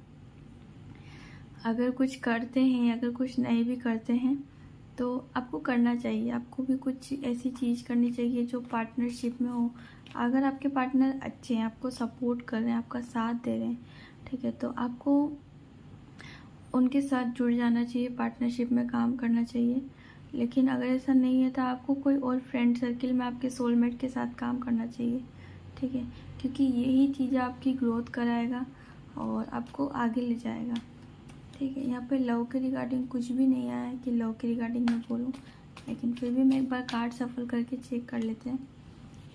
Speaker 1: अगर कुछ करते हैं, अगर कुछ नहीं भी करते हैं तो आपको करना चाहिए। आपको भी कुछ ऐसी चीज़ करनी चाहिए जो पार्टनरशिप में हो। अगर आपके पार्टनर अच्छे हैं, आपको सपोर्ट कर रहे हैं, आपका साथ दे रहे हैं, ठीक है, तो आपको उनके साथ जुड़ जाना चाहिए, पार्टनरशिप में काम करना चाहिए। लेकिन अगर ऐसा नहीं है तो आपको कोई और फ्रेंड सर्किल में आपके सोलमेट के साथ काम करना चाहिए। ठीक है, क्योंकि यही चीज़ आपकी ग्रोथ कराएगा और आपको आगे ले जाएगा। ठीक है, यहाँ पे लव के रिगार्डिंग कुछ भी नहीं आया है कि लव के रिगार्डिंग मैं बोलूँ, लेकिन फिर भी मैं एक बार कार्ड सफल करके चेक कर लेते हैं।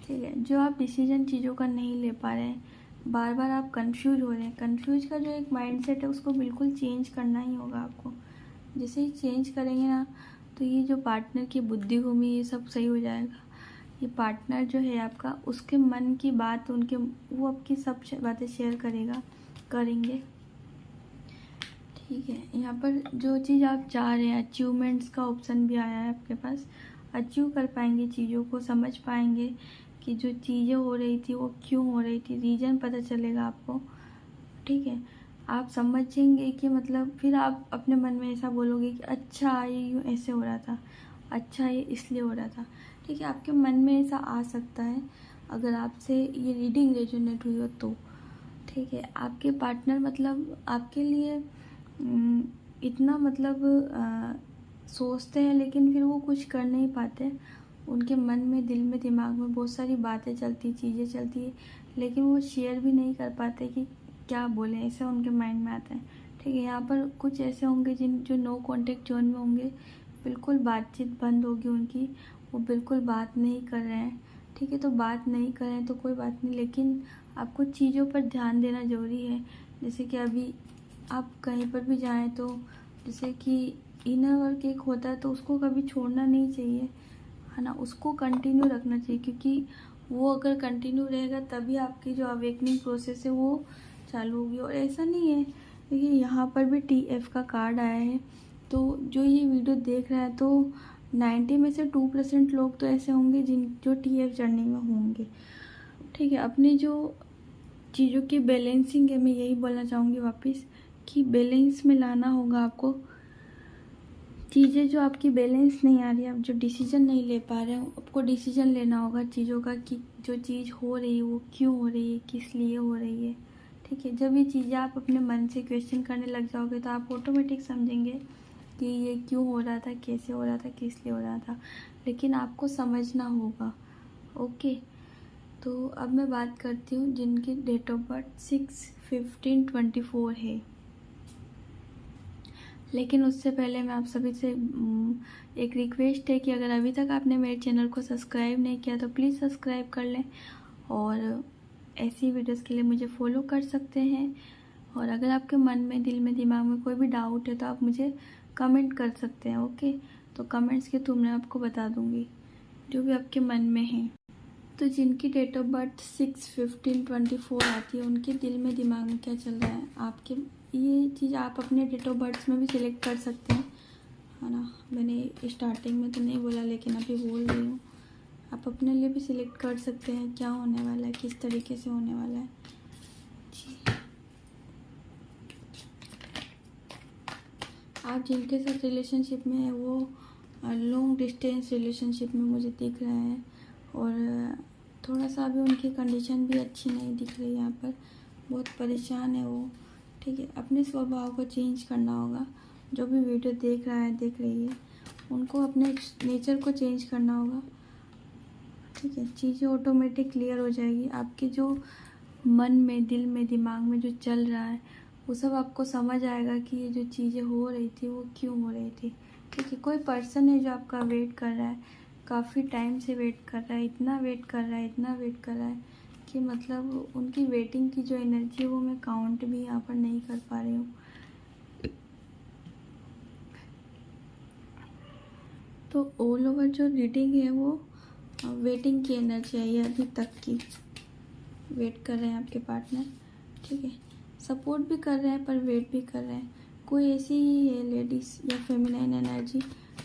Speaker 1: ठीक है, जो आप डिसीजन चीज़ों का नहीं ले पा रहे हैं, बार बार आप कंफ्यूज हो रहे हैं, कंफ्यूज का जो एक माइंडसेट है उसको बिल्कुल चेंज करना ही होगा आपको। जैसे ही चेंज करेंगे ना तो ये जो पार्टनर की बुद्धि घूमी ये सब सही हो जाएगा। ये पार्टनर जो है आपका, उसके मन की बात, वो आपकी सब बातें शेयर करेंगे। ठीक है, यहाँ पर जो चीज़ आप चाह रहे हैं, अचीवमेंट्स का ऑप्शन भी आया है आपके पास। अचीव कर पाएंगे, चीज़ों को समझ पाएंगे कि जो चीज़ें हो रही थी वो क्यों हो रही थी, रीज़न पता चलेगा आपको। ठीक है, आप समझेंगे कि मतलब फिर आप अपने मन में ऐसा बोलोगे कि अच्छा ये यूँ ऐसे हो रहा था, अच्छा ये इसलिए हो रहा था। ठीक है, आपके मन में ऐसा आ सकता है अगर आपसे ये रीडिंग रेजोनेट हुई हो तो। ठीक है, आपके पार्टनर मतलब आपके लिए इतना मतलब सोचते हैं लेकिन फिर वो कुछ कर नहीं पाते। उनके मन में, दिल में, दिमाग में बहुत सारी बातें चलती, चीज़ें चलती है, लेकिन वो शेयर भी नहीं कर पाते कि क्या बोलें, ऐसा उनके माइंड में आता है। ठीक है, यहाँ पर कुछ ऐसे होंगे जो नो कॉन्टेक्ट जोन में होंगे, बिल्कुल बातचीत बंद होगी उनकी, वो बिल्कुल बात नहीं कर रहे हैं। ठीक है, तो बात नहीं कर रहे हैं तो कोई बात नहीं, लेकिन आपको चीज़ों पर ध्यान देना ज़रूरी है। जैसे कि अभी आप कहीं पर भी जाएं तो जैसे कि इनर वर्क एक होता है तो उसको कभी छोड़ना नहीं चाहिए, है ना, उसको कंटिन्यू रखना चाहिए, क्योंकि वो अगर कंटिन्यू रहेगा तभी आपकी जो अवेकनिंग प्रोसेस है वो चालू होगी। और ऐसा नहीं है, देखिए यहाँ पर भी TF का कार्ड आया है, तो जो ये वीडियो देख रहा है तो 90 में से 2% लोग तो ऐसे होंगे जो TF जर्नी में होंगे। ठीक है, अपनी जो चीज़ों की बैलेंसिंग है, मैं यही बोलना चाहूँगी वापस कि बैलेंस में लाना होगा आपको। चीज़ें जो आपकी बैलेंस नहीं आ रही है, आप जो डिसीजन नहीं ले पा रहे हो, आपको डिसीजन लेना होगा चीज़ों का कि जो चीज़ हो रही है वो क्यों हो रही है, किस लिए हो रही है। ठीक है, जब ये चीज़ें आप अपने मन से क्वेश्चन करने लग जाओगे तो आप ऑटोमेटिक समझेंगे कि ये क्यों हो रहा था, कैसे हो रहा था, किस लिए हो रहा था, लेकिन आपको समझना होगा। ओके, तो अब मैं बात करती हूँ जिनकी डेट ऑफ बर्थ 6/15/24 है। लेकिन उससे पहले मैं आप सभी से एक रिक्वेस्ट है कि अगर अभी तक आपने मेरे चैनल को सब्सक्राइब नहीं किया तो प्लीज़ सब्सक्राइब कर लें, और ऐसी वीडियोस के लिए मुझे फॉलो कर सकते हैं। और अगर आपके मन में, दिल में, दिमाग में कोई भी डाउट है तो आप मुझे कमेंट कर सकते हैं। ओके, तो कमेंट्स के थ्रू मैं आपको बता दूंगी जो भी आपके मन में है। तो जिनकी डेट ऑफ बर्थ 6/15/24 आती है, उनके दिल में, दिमाग में क्या चल रहा है आपके, ये चीज़ आप अपने डेट ऑफ बर्थ में भी सिलेक्ट कर सकते हैं, है ना। मैंने स्टार्टिंग में तो नहीं बोला लेकिन अभी बोल रही हूँ, आप अपने लिए भी सिलेक्ट कर सकते हैं क्या होने वाला है, किस तरीके से होने वाला है जी। आप जिनके साथ रिलेशनशिप में है वो लॉन्ग डिस्टेंस रिलेशनशिप में मुझे दिख रहे हैं, और थोड़ा सा अभी उनकी कंडीशन भी अच्छी नहीं दिख रही। यहाँ पर बहुत परेशान है वो, ठीक है। अपने स्वभाव को चेंज करना होगा। जो भी वीडियो देख रहा है, देख रही है, उनको अपने नेचर को चेंज करना होगा, ठीक है। चीज़ें ऑटोमेटिक क्लियर हो जाएगी। आपके जो मन में, दिल में, दिमाग में जो चल रहा है वो सब आपको समझ आएगा कि ये जो चीज़ें हो रही थी वो क्यों हो रही थी, ठीक है। कोई पर्सन है जो आपका वेट कर रहा है, काफ़ी टाइम से वेट कर रहा है, इतना वेट कर रहा है, इतना वेट कर रहा है कि मतलब उनकी वेटिंग की जो एनर्जी है वो मैं काउंट भी यहाँ पर नहीं कर पा रही हूँ। तो ऑल ओवर जो रीडिंग है वो वेटिंग की एनर्जी आई है, अभी तक की वेट कर रहे हैं आपके पार्टनर, ठीक है। सपोर्ट भी कर रहे हैं पर वेट भी कर रहे हैं। कोई ऐसी ही है लेडीज़ या फेमिनाइन एनर्जी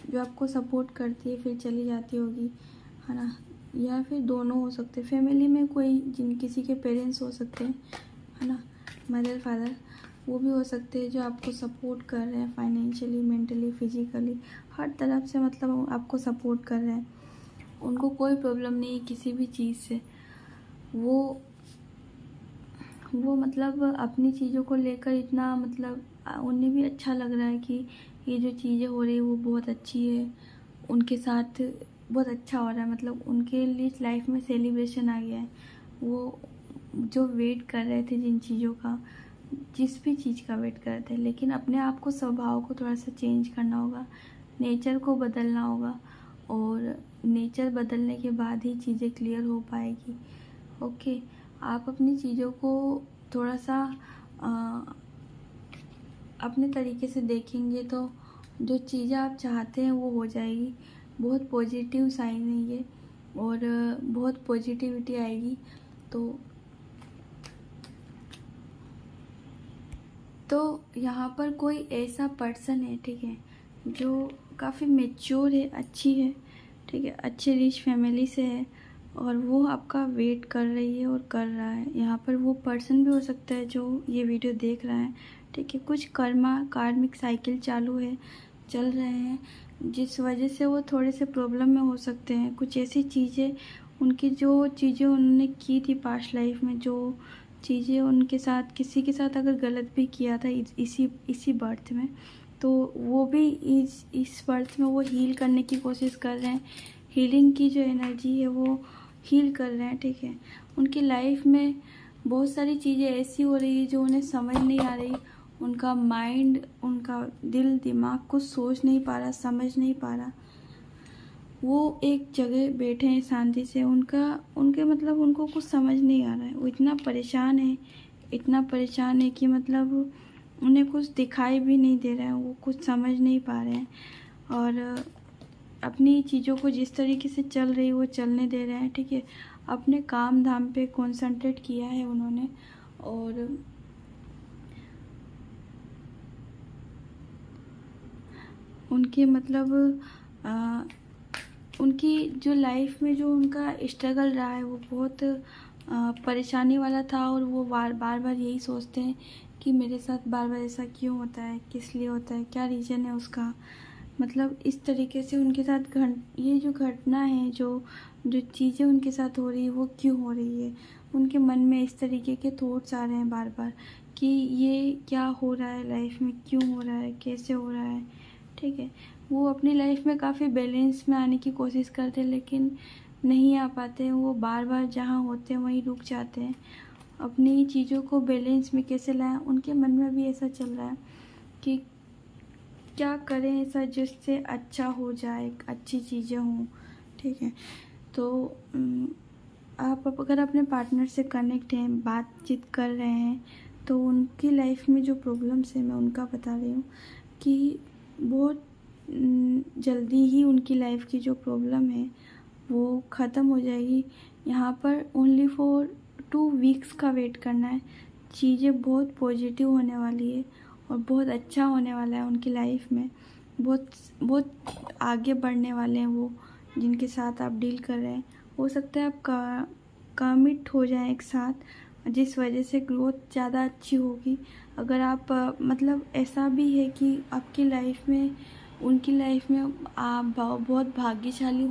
Speaker 1: जो आपको सपोर्ट करती है फिर चली जाती होगी, है ना। या फिर दोनों हो सकते हैं। फैमिली में कोई किसी के पेरेंट्स हो सकते हैं, है ना, मदर फादर, वो भी हो सकते हैं जो आपको सपोर्ट कर रहे हैं फाइनेंशियली, मेंटली, फिजिकली, हर तरफ से, मतलब आपको सपोर्ट कर रहे हैं। उनको कोई प्रॉब्लम नहीं है किसी भी चीज़ से। वो मतलब अपनी चीज़ों को लेकर इतना, मतलब उन्हें भी अच्छा लग रहा है कि ये जो चीज़ें हो रही है वो बहुत अच्छी है, उनके साथ बहुत अच्छा हो रहा है, मतलब उनके लिए लाइफ में सेलिब्रेशन आ गया है। वो जो वेट कर रहे थे जिन चीज़ों का, जिस भी चीज़ का वेट कर रहे थे, लेकिन अपने आप को, स्वभाव को थोड़ा सा चेंज करना होगा, नेचर को बदलना होगा, और नेचर बदलने के बाद ही चीज़ें क्लियर हो पाएगी। ओके, आप अपनी चीज़ों को थोड़ा सा अपने तरीके से देखेंगे तो जो चीज़ें आप चाहते हैं वो हो जाएगी। बहुत पॉजिटिव साइन है ये, और बहुत पॉजिटिविटी आएगी। तो यहाँ पर कोई ऐसा पर्सन है, ठीक है, जो काफ़ी मैच्योर है, अच्छी है, ठीक है, अच्छे रिच फैमिली से है, और वो आपका वेट कर रही है और कर रहा है। यहाँ पर वो पर्सन भी हो सकता है जो ये वीडियो देख रहा है, ठीक है। कुछ कार्मिक साइकिल चालू है, चल रहे हैं, जिस वजह से वो थोड़े से प्रॉब्लम में हो सकते हैं। कुछ ऐसी चीज़ें, उनकी जो चीज़ें उन्होंने की थी पास्ट लाइफ में, जो चीज़ें उनके साथ, किसी के साथ अगर गलत भी किया था इसी बर्थ में, तो वो भी इस बर्थ में वो हील करने की कोशिश कर रहे हैं। हीलिंग की जो एनर्जी है वो हील कर रहे हैं, ठीक है। उनकी लाइफ में बहुत सारी चीज़ें ऐसी हो रही है जो उन्हें समझ नहीं आ रही। उनका माइंड, उनका दिल, दिमाग कुछ सोच नहीं पा रहा, समझ नहीं पा रहा। वो एक जगह बैठे हैं शांति से, उनके मतलब उनको कुछ समझ नहीं आ रहा है। वो इतना परेशान है, इतना परेशान है कि मतलब उन्हें कुछ दिखाई भी नहीं दे रहा है, वो कुछ समझ नहीं पा रहे हैं, और अपनी चीज़ों को जिस तरीके से चल रही वो चलने दे रहे हैं, ठीक है। अपने काम धाम पे कंसंट्रेट किया है उन्होंने, और उनके मतलब उनकी जो लाइफ में जो उनका स्ट्रगल रहा है वो बहुत परेशानी वाला था, और वो बार बार यही सोचते हैं कि मेरे साथ बार बार ऐसा क्यों होता है, किस लिए होता है, क्या रीज़न है उसका। मतलब इस तरीके से उनके साथ ये जो घटना है, जो चीज़ें उनके साथ हो रही है वो क्यों हो रही है। उनके मन में इस तरीके के थॉट्स आ रहे हैं बार बार कि ये क्या हो रहा है लाइफ में, क्यों हो रहा है, कैसे हो रहा है, ठीक है। वो अपनी लाइफ में काफ़ी बैलेंस में आने की कोशिश करते हैं लेकिन नहीं आ पाते हैं। वो बार बार जहाँ होते हैं वहीं रुक जाते हैं। अपनी चीज़ों को बैलेंस में कैसे लाएं, उनके मन में भी ऐसा चल रहा है कि क्या करें ऐसा जिससे अच्छा हो जाए, अच्छी चीज़ें हों, ठीक है। तो आप अगर अपने पार्टनर से कनेक्ट हैं, बातचीत कर रहे हैं, तो उनकी लाइफ में जो प्रॉब्लम्स है मैं उनका बता रही हूँ कि बहुत जल्दी ही उनकी लाइफ की जो प्रॉब्लम है वो ख़त्म हो जाएगी। यहाँ पर ओनली फॉर 2 वीक्स का वेट करना है। चीज़ें बहुत पॉजिटिव होने वाली है और बहुत अच्छा होने वाला है उनकी लाइफ में। बहुत बहुत आगे बढ़ने वाले हैं वो, जिनके साथ आप डील कर रहे हैं। हो सकता है आप कमिट हो जाएं एक साथ, जिस वजह से ग्रोथ ज़्यादा अच्छी होगी। अगर आप मतलब ऐसा भी है कि आपकी लाइफ में, उनकी लाइफ में आप बहुत भाग्यशाली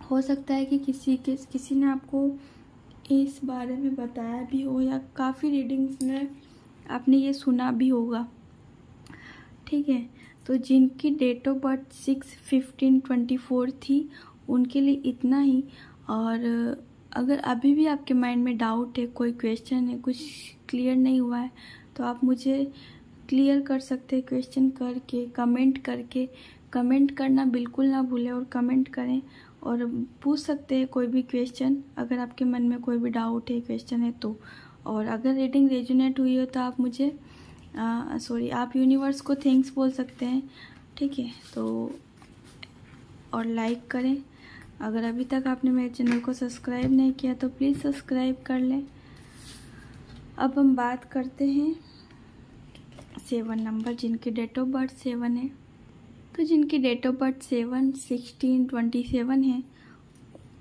Speaker 1: हो सकता है कि किसी ने आपको इस बारे में बताया भी हो, या काफ़ी रीडिंग्स में आपने ये सुना भी होगा, ठीक है। तो जिनकी डेट ऑफ बर्थ 6/15/24 थी, उनके लिए इतना ही। और अगर अभी भी आपके माइंड में डाउट है, कोई क्वेश्चन है, कुछ क्लियर नहीं हुआ है, तो आप मुझे क्लियर कर सकते हैं क्वेश्चन करके, कमेंट करना बिल्कुल ना भूलें और कमेंट करें और पूछ सकते हैं कोई भी क्वेश्चन अगर आपके मन में कोई भी डाउट है, क्वेश्चन है तो। और अगर रीडिंग रेजोनेट हुई हो तो आप मुझे आप यूनिवर्स को थैंक्स बोल सकते हैं, ठीक है। तो और लाइक करें। अगर अभी तक आपने मेरे चैनल को सब्सक्राइब नहीं किया तो प्लीज़ सब्सक्राइब कर लें। अब हम बात करते हैं 7 नंबर, जिनकी डेट ऑफ बर्थ 7 है। तो जिनकी डेट ऑफ बर्थ 7, 16, 27 है,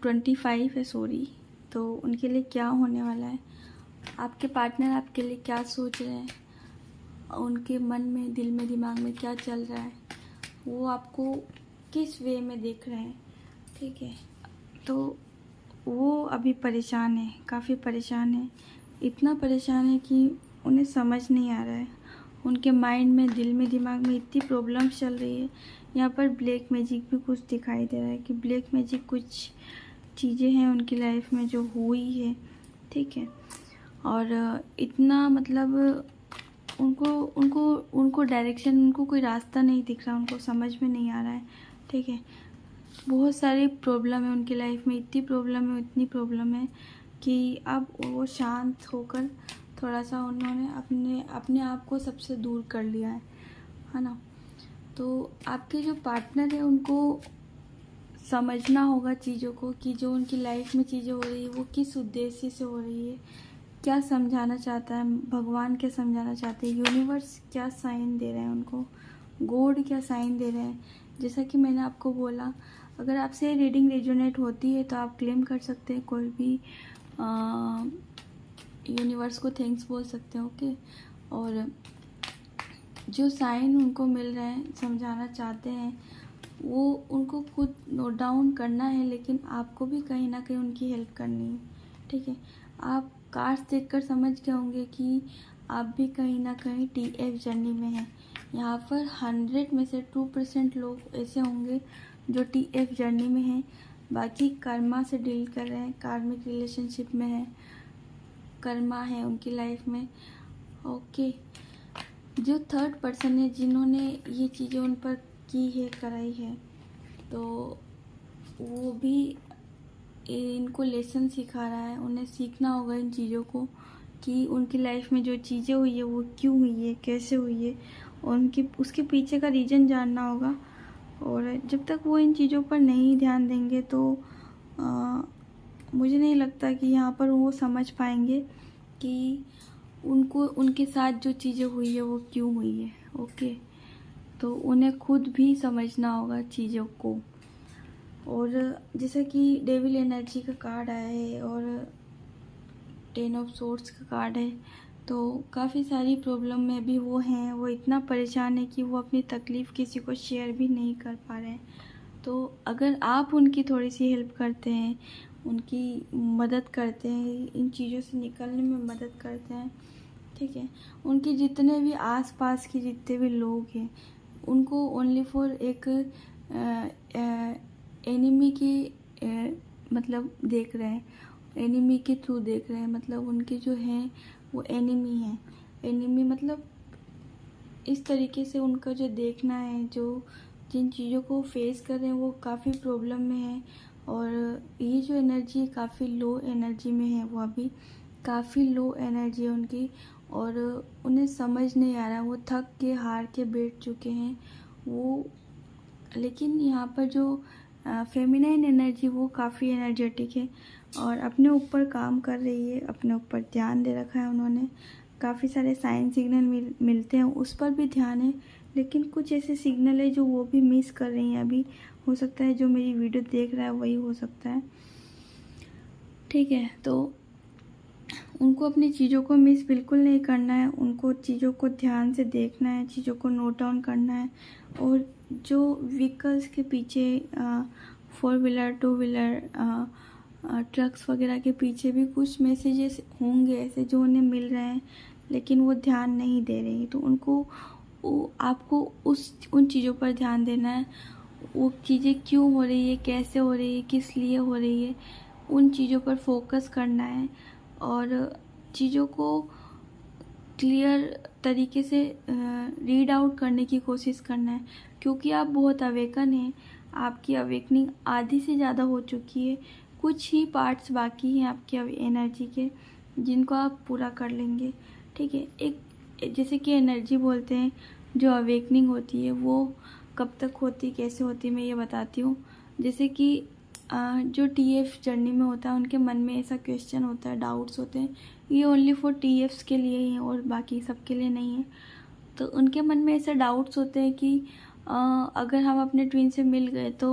Speaker 1: 25 है सॉरी, तो उनके लिए क्या होने वाला है, आपके पार्टनर आपके लिए क्या सोच रहे हैं, उनके मन में, दिल में, दिमाग में क्या चल रहा है, वो आपको किस वे में देख रहे हैं, ठीक है। तो वो अभी परेशान है, काफ़ी परेशान है, इतना परेशान है कि उन्हें समझ नहीं आ रहा है। उनके माइंड में, दिल में, दिमाग में इतनी प्रॉब्लम्स चल रही है। यहाँ पर ब्लैक मैजिक भी कुछ दिखाई दे रहा है कि ब्लैक मैजिक कुछ चीज़ें हैं उनकी लाइफ में जो हुई है, ठीक है। और इतना मतलब उनको डायरेक्शन, उनको कोई रास्ता नहीं दिख रहा, उनको समझ में नहीं आ रहा है, ठीक है। बहुत सारी प्रॉब्लम है उनकी लाइफ में, इतनी प्रॉब्लम है कि अब वो शांत होकर थोड़ा सा उन्होंने अपने आप को सबसे दूर कर लिया है ना। तो आपके जो पार्टनर है उनको समझना होगा चीज़ों को कि जो उनकी लाइफ में चीज़ें हो रही है वो किस उद्देश्य से हो रही है, क्या समझाना चाहता है भगवान, क्या समझाना चाहते हैं यूनिवर्स, क्या साइन दे रहे हैं उनको, गॉड क्या साइन दे रहे हैं। जैसा कि मैंने आपको बोला, अगर आपसे रीडिंग रेजोनेट होती है तो आप क्लेम कर सकते हैं, कोई भी यूनिवर्स को थैंक्स बोल सकते हैं, ओके। और जो साइन उनको मिल रहे हैं, समझाना चाहते हैं, वो उनको खुद नोट डाउन करना है, लेकिन आपको भी कहीं ना कहीं उनकी हेल्प करनी है, ठीक है। आप कार्ड्स देखकर समझ गए होंगे कि आप भी कहीं ना कहीं TF जर्नी में हैं। यहाँ पर 100 में से 2% लोग ऐसे होंगे जो TF जर्नी में हैं, बाकी कर्मा से डील कर रहे हैं, कार्मिक रिलेशनशिप में है, कर्मा है उनकी लाइफ में, ओके। जो थर्ड पर्सन है, जिन्होंने ये चीज़ें उन पर की है, कराई है, तो वो भी इनको लेसन सिखा रहा है। उन्हें सीखना होगा इन चीज़ों को कि उनकी लाइफ में जो चीज़ें हुई है वो क्यों हुई है, कैसे हुई है, और उसके पीछे का रीज़न जानना होगा। और जब तक वो इन चीज़ों पर नहीं ध्यान देंगे तो मुझे नहीं लगता कि यहाँ पर वो समझ पाएंगे कि उनको, उनके साथ जो चीज़ें हुई है वो क्यों हुई है, ओके। तो उन्हें खुद भी समझना होगा चीज़ों को। और जैसा कि डेविल एनर्जी का कार्ड आया है और 10 ऑफ सोर्ड्स का कार्ड है, तो काफ़ी सारी प्रॉब्लम में भी वो हैं। वो इतना परेशान है कि वो अपनी तकलीफ़ किसी को शेयर भी नहीं कर पा रहे हैं। तो अगर आप उनकी थोड़ी सी हेल्प करते हैं, उनकी मदद करते हैं, इन चीज़ों से निकलने में मदद करते हैं, ठीक है। उनके जितने भी आसपास के जितने भी लोग हैं, उनको ओनली फॉर एक एनिमी की मतलब देख रहे हैं, एनिमी के थ्रू देख रहे हैं, मतलब उनके जो हैं वो एनिमी हैं। एनिमी मतलब इस तरीके से उनका जो देखना है, जो जिन चीज़ों को फेस कर रहे हैं वो काफ़ी प्रॉब्लम में है, और ये जो एनर्जी काफ़ी लो एनर्जी में है, वो अभी काफ़ी लो एनर्जी है उनकी, और उन्हें समझ नहीं आ रहा, वो थक के हार के बैठ चुके हैं वो। लेकिन यहाँ पर जो फेमिनाइन एनर्जी वो काफ़ी एनर्जेटिक है और अपने ऊपर काम कर रही है, अपने ऊपर ध्यान दे रखा है उन्होंने। काफ़ी सारे साइन सिग्नल मिलते हैं, उस पर भी ध्यान है, लेकिन कुछ ऐसे सिग्नल है जो वो भी मिस कर रही हैं अभी। हो सकता है जो मेरी वीडियो देख रहा है वही हो सकता है, ठीक है। तो उनको अपनी चीज़ों को मिस बिल्कुल नहीं करना है, उनको चीज़ों को ध्यान से देखना है, चीज़ों को नोट डाउन करना है। और जो व्हीकल्स के पीछे 4 व्हीलर 2 व्हीलर ट्रक्स वगैरह के पीछे भी कुछ मैसेजेस होंगे ऐसे जो उन्हें मिल रहे हैं, लेकिन वो ध्यान नहीं दे रही। तो उनको आपको उन चीज़ों पर ध्यान देना है, वो चीज़ें क्यों हो रही है, कैसे हो रही है, किस लिए हो रही है, उन चीज़ों पर फोकस करना है और चीज़ों को क्लियर तरीके से रीड आउट करने की कोशिश करना है, क्योंकि आप बहुत अवेकन हैं, आपकी अवेकनिंग आधी से ज़्यादा हो चुकी है। कुछ ही पार्ट्स बाकी हैं आपके एनर्जी के, जिनको आप पूरा कर लेंगे, ठीक है। एक जैसे कि एनर्जी बोलते हैं, जो अवेकनिंग होती है वो कब तक होती, कैसे होती, मैं ये बताती हूँ। जैसे कि जो टीएफ जर्नी में होता है, उनके मन में ऐसा क्वेश्चन होता है, डाउट्स होते हैं, ये ओनली फॉर टीएफ्स के लिए ही है और बाकी सब के लिए नहीं है। तो उनके मन में ऐसे डाउट्स होते हैं कि अगर हम अपने ट्विन से मिल गए तो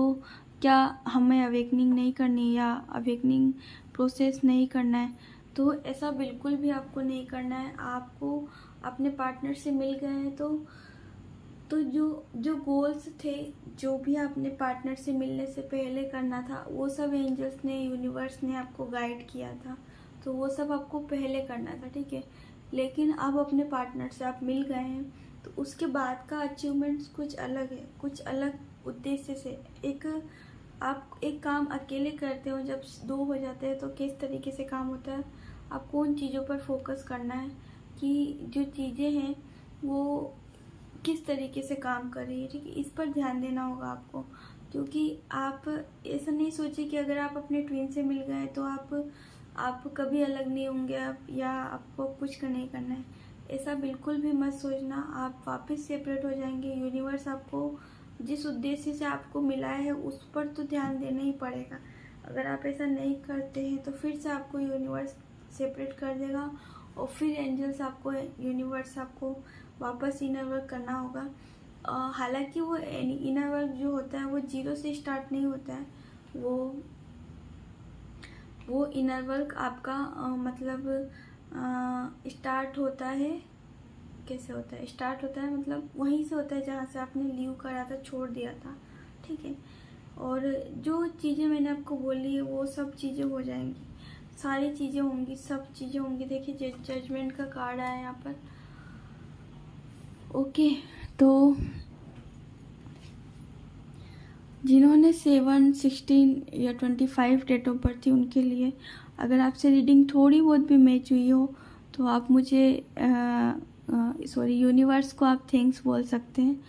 Speaker 1: क्या हमें अवेकनिंग नहीं करनी या अवेकनिंग प्रोसेस नहीं करना है। तो ऐसा बिल्कुल भी आपको नहीं करना है। आपको अपने पार्टनर से मिल गए हैं तो जो गोल्स थे, जो भी आपने पार्टनर से मिलने से पहले करना था, वो सब एंजल्स ने, यूनिवर्स ने आपको गाइड किया था, तो वो सब आपको पहले करना था, ठीक है। लेकिन अब अपने पार्टनर से आप मिल गए हैं, तो उसके बाद का अचीवमेंट्स कुछ अलग है, कुछ अलग उद्देश्य से। आप एक काम अकेले करते हो, जब 2 हो जाते हैं तो किस तरीके से काम होता है, आपको उन चीज़ों पर फोकस करना है कि जो चीज़ें हैं वो किस तरीके से काम कर रही है, ठीक है। इस पर ध्यान देना होगा आपको, क्योंकि आप ऐसा नहीं सोचिए कि अगर आप अपने ट्विन से मिल गए तो आप कभी अलग नहीं होंगे, आप या आपको कुछ नहीं करना है, ऐसा बिल्कुल भी मत सोचना। आप वापस सेपरेट हो जाएंगे। यूनिवर्स आपको जिस उद्देश्य से आपको मिला है उस पर तो ध्यान देना ही पड़ेगा। अगर आप ऐसा नहीं करते हैं तो फिर से आपको यूनिवर्स सेपरेट कर देगा और फिर एंजल्स आपको, यूनिवर्स आपको वापस इनर वर्क करना होगा। हालांकि वो इनर वर्क जो होता है वो 0 से स्टार्ट नहीं होता है, वो इनर वर्क आपका मतलब स्टार्ट होता है, कैसे होता है, स्टार्ट होता है मतलब वहीं से होता है जहाँ से आपने लीव करा था, छोड़ दिया था, ठीक है। और जो चीज़ें मैंने आपको बोली है वो सब चीज़ें हो जाएंगी, सारी चीज़ें होंगी, सब चीज़ें होंगी। देखिए जजमेंट का कार्ड आया यहाँ पर, ओके। तो जिन्होंने 7, 16 या 25 डेट ऑफ बर्थ थी, उनके लिए अगर आपसे रीडिंग थोड़ी बहुत भी मैच हुई हो तो आप मुझे यूनिवर्स को आप थैंक्स बोल सकते हैं।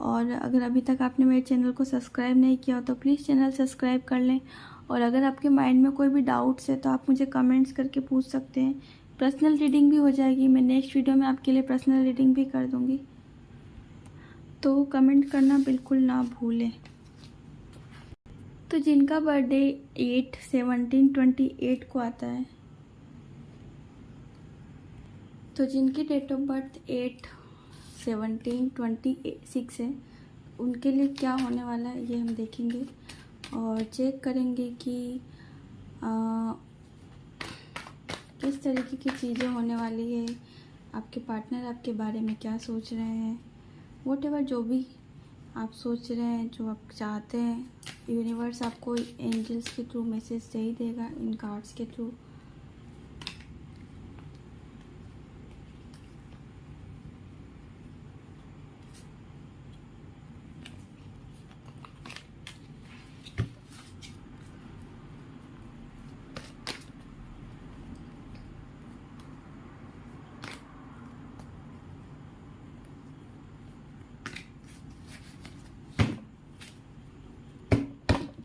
Speaker 1: और अगर अभी तक आपने मेरे चैनल को सब्सक्राइब नहीं किया हो तो प्लीज़ चैनल सब्सक्राइब कर लें। और अगर आपके माइंड में कोई भी डाउट्स है तो आप मुझे कमेंट्स करके पूछ सकते हैं। पर्सनल रीडिंग भी हो जाएगी, मैं नेक्स्ट वीडियो में आपके लिए पर्सनल रीडिंग भी कर दूँगी, तो कमेंट करना बिल्कुल ना भूलें। तो जिनका बर्थडे 8, 17, 28 को आता है, तो जिनकी डेट ऑफ बर्थ 8, 17, 26 है, उनके लिए क्या होने वाला है ये हम देखेंगे और चेक करेंगे कि किस तरीके की चीज़ें होने वाली है, आपके पार्टनर आपके बारे में क्या सोच रहे हैं, व्हाटएवर जो भी आप सोच रहे हैं, जो आप चाहते हैं, यूनिवर्स आपको एंजल्स के थ्रू मैसेज दे ही देगा, इन कार्ड्स के थ्रू।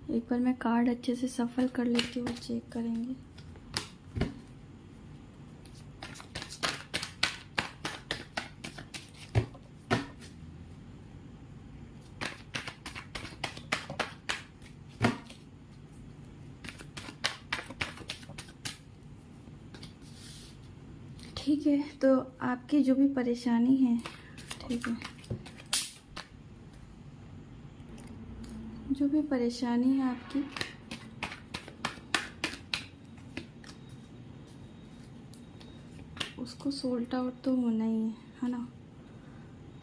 Speaker 1: एक बार मैं कार्ड अच्छे से सफल कर लेती हूँ, चेक करेंगे। ठीक है, तो आपकी जो भी परेशानी है, ठीक है, जो भी परेशानी है आपकी, उसको सोल्ट आउट तो होना ही है ना।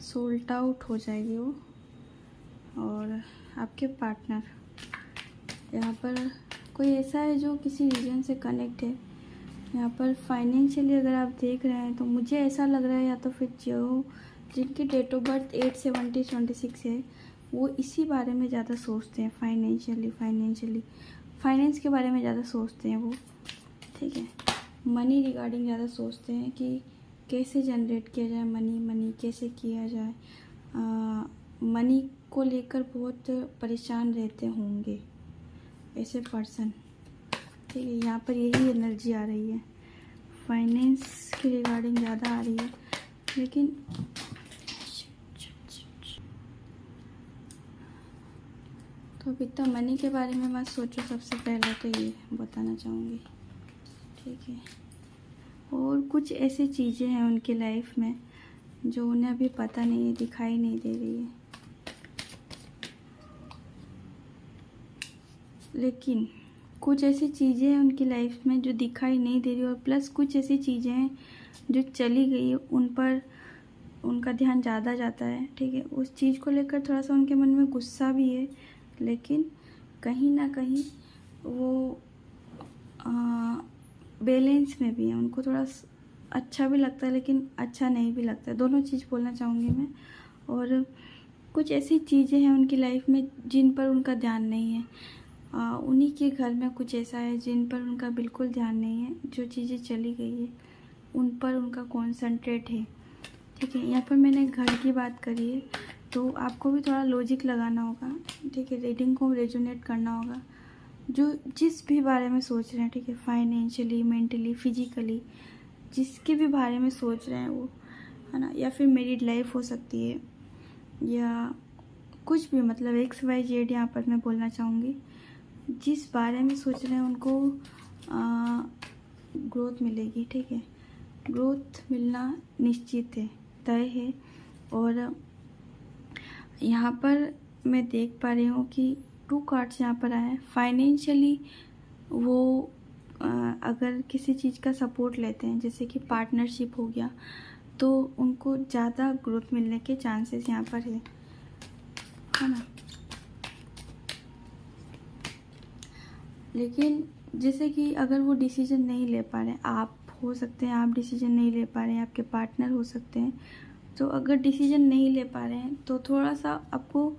Speaker 1: सोल्ट आउट हो जाएगी वो। और आपके पार्टनर यहाँ पर कोई ऐसा है जो किसी रीजन से कनेक्ट है। यहाँ पर फाइनेंशियली अगर आप देख रहे हैं तो मुझे ऐसा लग रहा है, या तो फिर जो जिनकी डेट ऑफ बर्थ 8/70/26 है वो इसी बारे में ज़्यादा सोचते हैं। फाइनेंस के बारे में ज़्यादा सोचते हैं वो, ठीक है। मनी रिगार्डिंग ज़्यादा सोचते हैं कि कैसे जनरेट किया जाए मनी कैसे किया जाए। मनी को लेकर बहुत परेशान रहते होंगे ऐसे पर्सन, ठीक है। यहाँ पर यही एनर्जी आ रही है, फाइनेंस के रिगार्डिंग ज़्यादा आ रही है। लेकिन तो अभी तो मनी के बारे में मत सोचो, सबसे पहले तो ये बताना चाहूँगी, ठीक है। और कुछ ऐसी चीज़ें हैं उनकी लाइफ में जो उन्हें अभी पता नहीं है, दिखाई नहीं दे रही है। लेकिन कुछ ऐसी चीज़ें हैं उनकी लाइफ में जो दिखाई नहीं दे रही, और प्लस कुछ ऐसी चीज़ें हैं जो चली गई है, उन पर उनका ध्यान ज़्यादा जाता है, ठीक है। उस चीज़ को लेकर थोड़ा सा उनके मन में गुस्सा भी है, लेकिन कहीं ना कहीं वो बैलेंस में भी है। उनको थोड़ा अच्छा भी लगता है लेकिन अच्छा नहीं भी लगता है, दोनों चीज़ बोलना चाहूँगी मैं। और कुछ ऐसी चीज़ें हैं उनकी लाइफ में जिन पर उनका ध्यान नहीं है। उन्हीं के घर में कुछ ऐसा है जिन पर उनका बिल्कुल ध्यान नहीं है। जो चीज़ें चली गई है उन पर उनका कॉन्सेंट्रेट है, ठीक है। यहाँ पर मैंने घर की बात करी है, तो आपको भी थोड़ा लॉजिक लगाना होगा, ठीक है। रीडिंग को रेजोनेट करना होगा। जो जिस भी बारे में सोच रहे हैं, ठीक है, फाइनेंशियली, मेंटली, फिजिकली, जिसके भी बारे में सोच रहे हैं वो, है ना, या फिर मैरिड लाइफ हो सकती है, या कुछ भी, मतलब XYZ यहाँ पर मैं बोलना चाहूँगी। जिस बारे में सोच रहे हैं उनको ग्रोथ मिलेगी, ठीक है। ग्रोथ मिलना निश्चित है, तय है। और यहाँ पर मैं देख पा रही हूँ कि 2 कार्ड्स यहाँ पर आए हैं। फाइनेंशियली वो अगर किसी चीज़ का सपोर्ट लेते हैं, जैसे कि पार्टनरशिप हो गया, तो उनको ज़्यादा ग्रोथ मिलने के चांसेस यहाँ पर है ना। लेकिन जैसे कि अगर वो डिसीजन नहीं ले पा रहे हैं, आप हो सकते हैं, आप डिसीजन नहीं ले पा रहे हैं, आपके पार्टनर हो सकते हैं, तो अगर डिसीजन नहीं ले पा रहे हैं तो थोड़ा सा आपको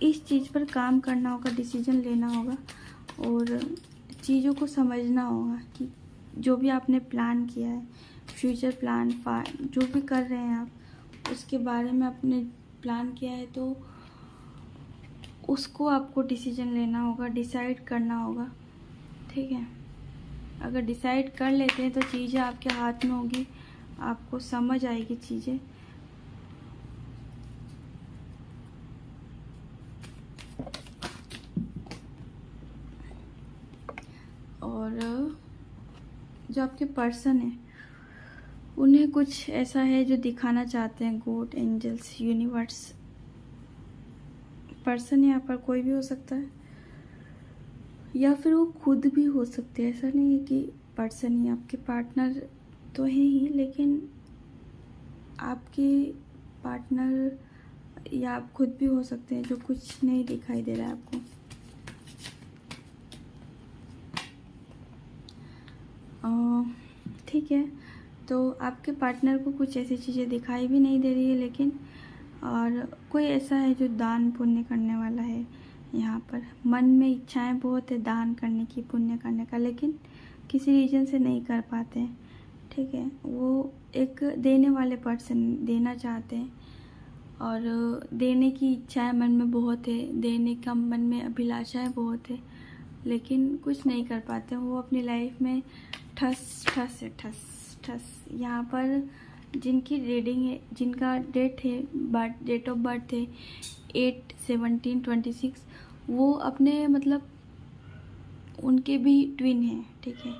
Speaker 1: इस चीज़ पर काम करना होगा, डिसीजन लेना होगा और चीज़ों को समझना होगा कि जो भी आपने प्लान किया है, फ्यूचर प्लान जो भी कर रहे हैं आप, उसके बारे में आपने प्लान किया है, तो उसको आपको डिसीजन लेना होगा, डिसाइड करना होगा, ठीक है। अगर डिसाइड कर लेते हैं तो चीज़ें आपके हाथ में होगी, आपको समझ आएगी चीज़ें। और जो आपके पर्सन है उन्हें कुछ ऐसा है जो दिखाना चाहते हैं, गॉड, एंजल्स, यूनिवर्स। पर्सन यहाँ पर कोई भी हो सकता है या फिर वो खुद भी हो सकते हैं। ऐसा नहीं है कि पर्सन ही, आपके पार्टनर तो है ही, लेकिन आपके पार्टनर या आप खुद भी हो सकते हैं जो कुछ नहीं दिखाई दे रहा है आपको। ठीक है, तो आपके पार्टनर को कुछ ऐसी चीज़ें दिखाई भी नहीं दे रही है, लेकिन और कोई ऐसा है जो दान पुण्य करने वाला है। यहाँ पर मन में इच्छाएं बहुत है दान करने की, पुण्य करने का, लेकिन किसी रीजन से नहीं कर पाते हैं, ठीक है। वो एक देने वाले पर्सन, देना चाहते हैं और देने की इच्छाएं मन में बहुत है, देने का मन में अभिलाषाएं बहुत है, लेकिन कुछ नहीं कर पाते। वो अपनी लाइफ में ठस ठस ठस ठस। यहाँ पर जिनकी रीडिंग है, जिनका डेट ऑफ बर्थ है 8/17/26, वो अपने मतलब उनके भी ट्विन हैं, ठीक है।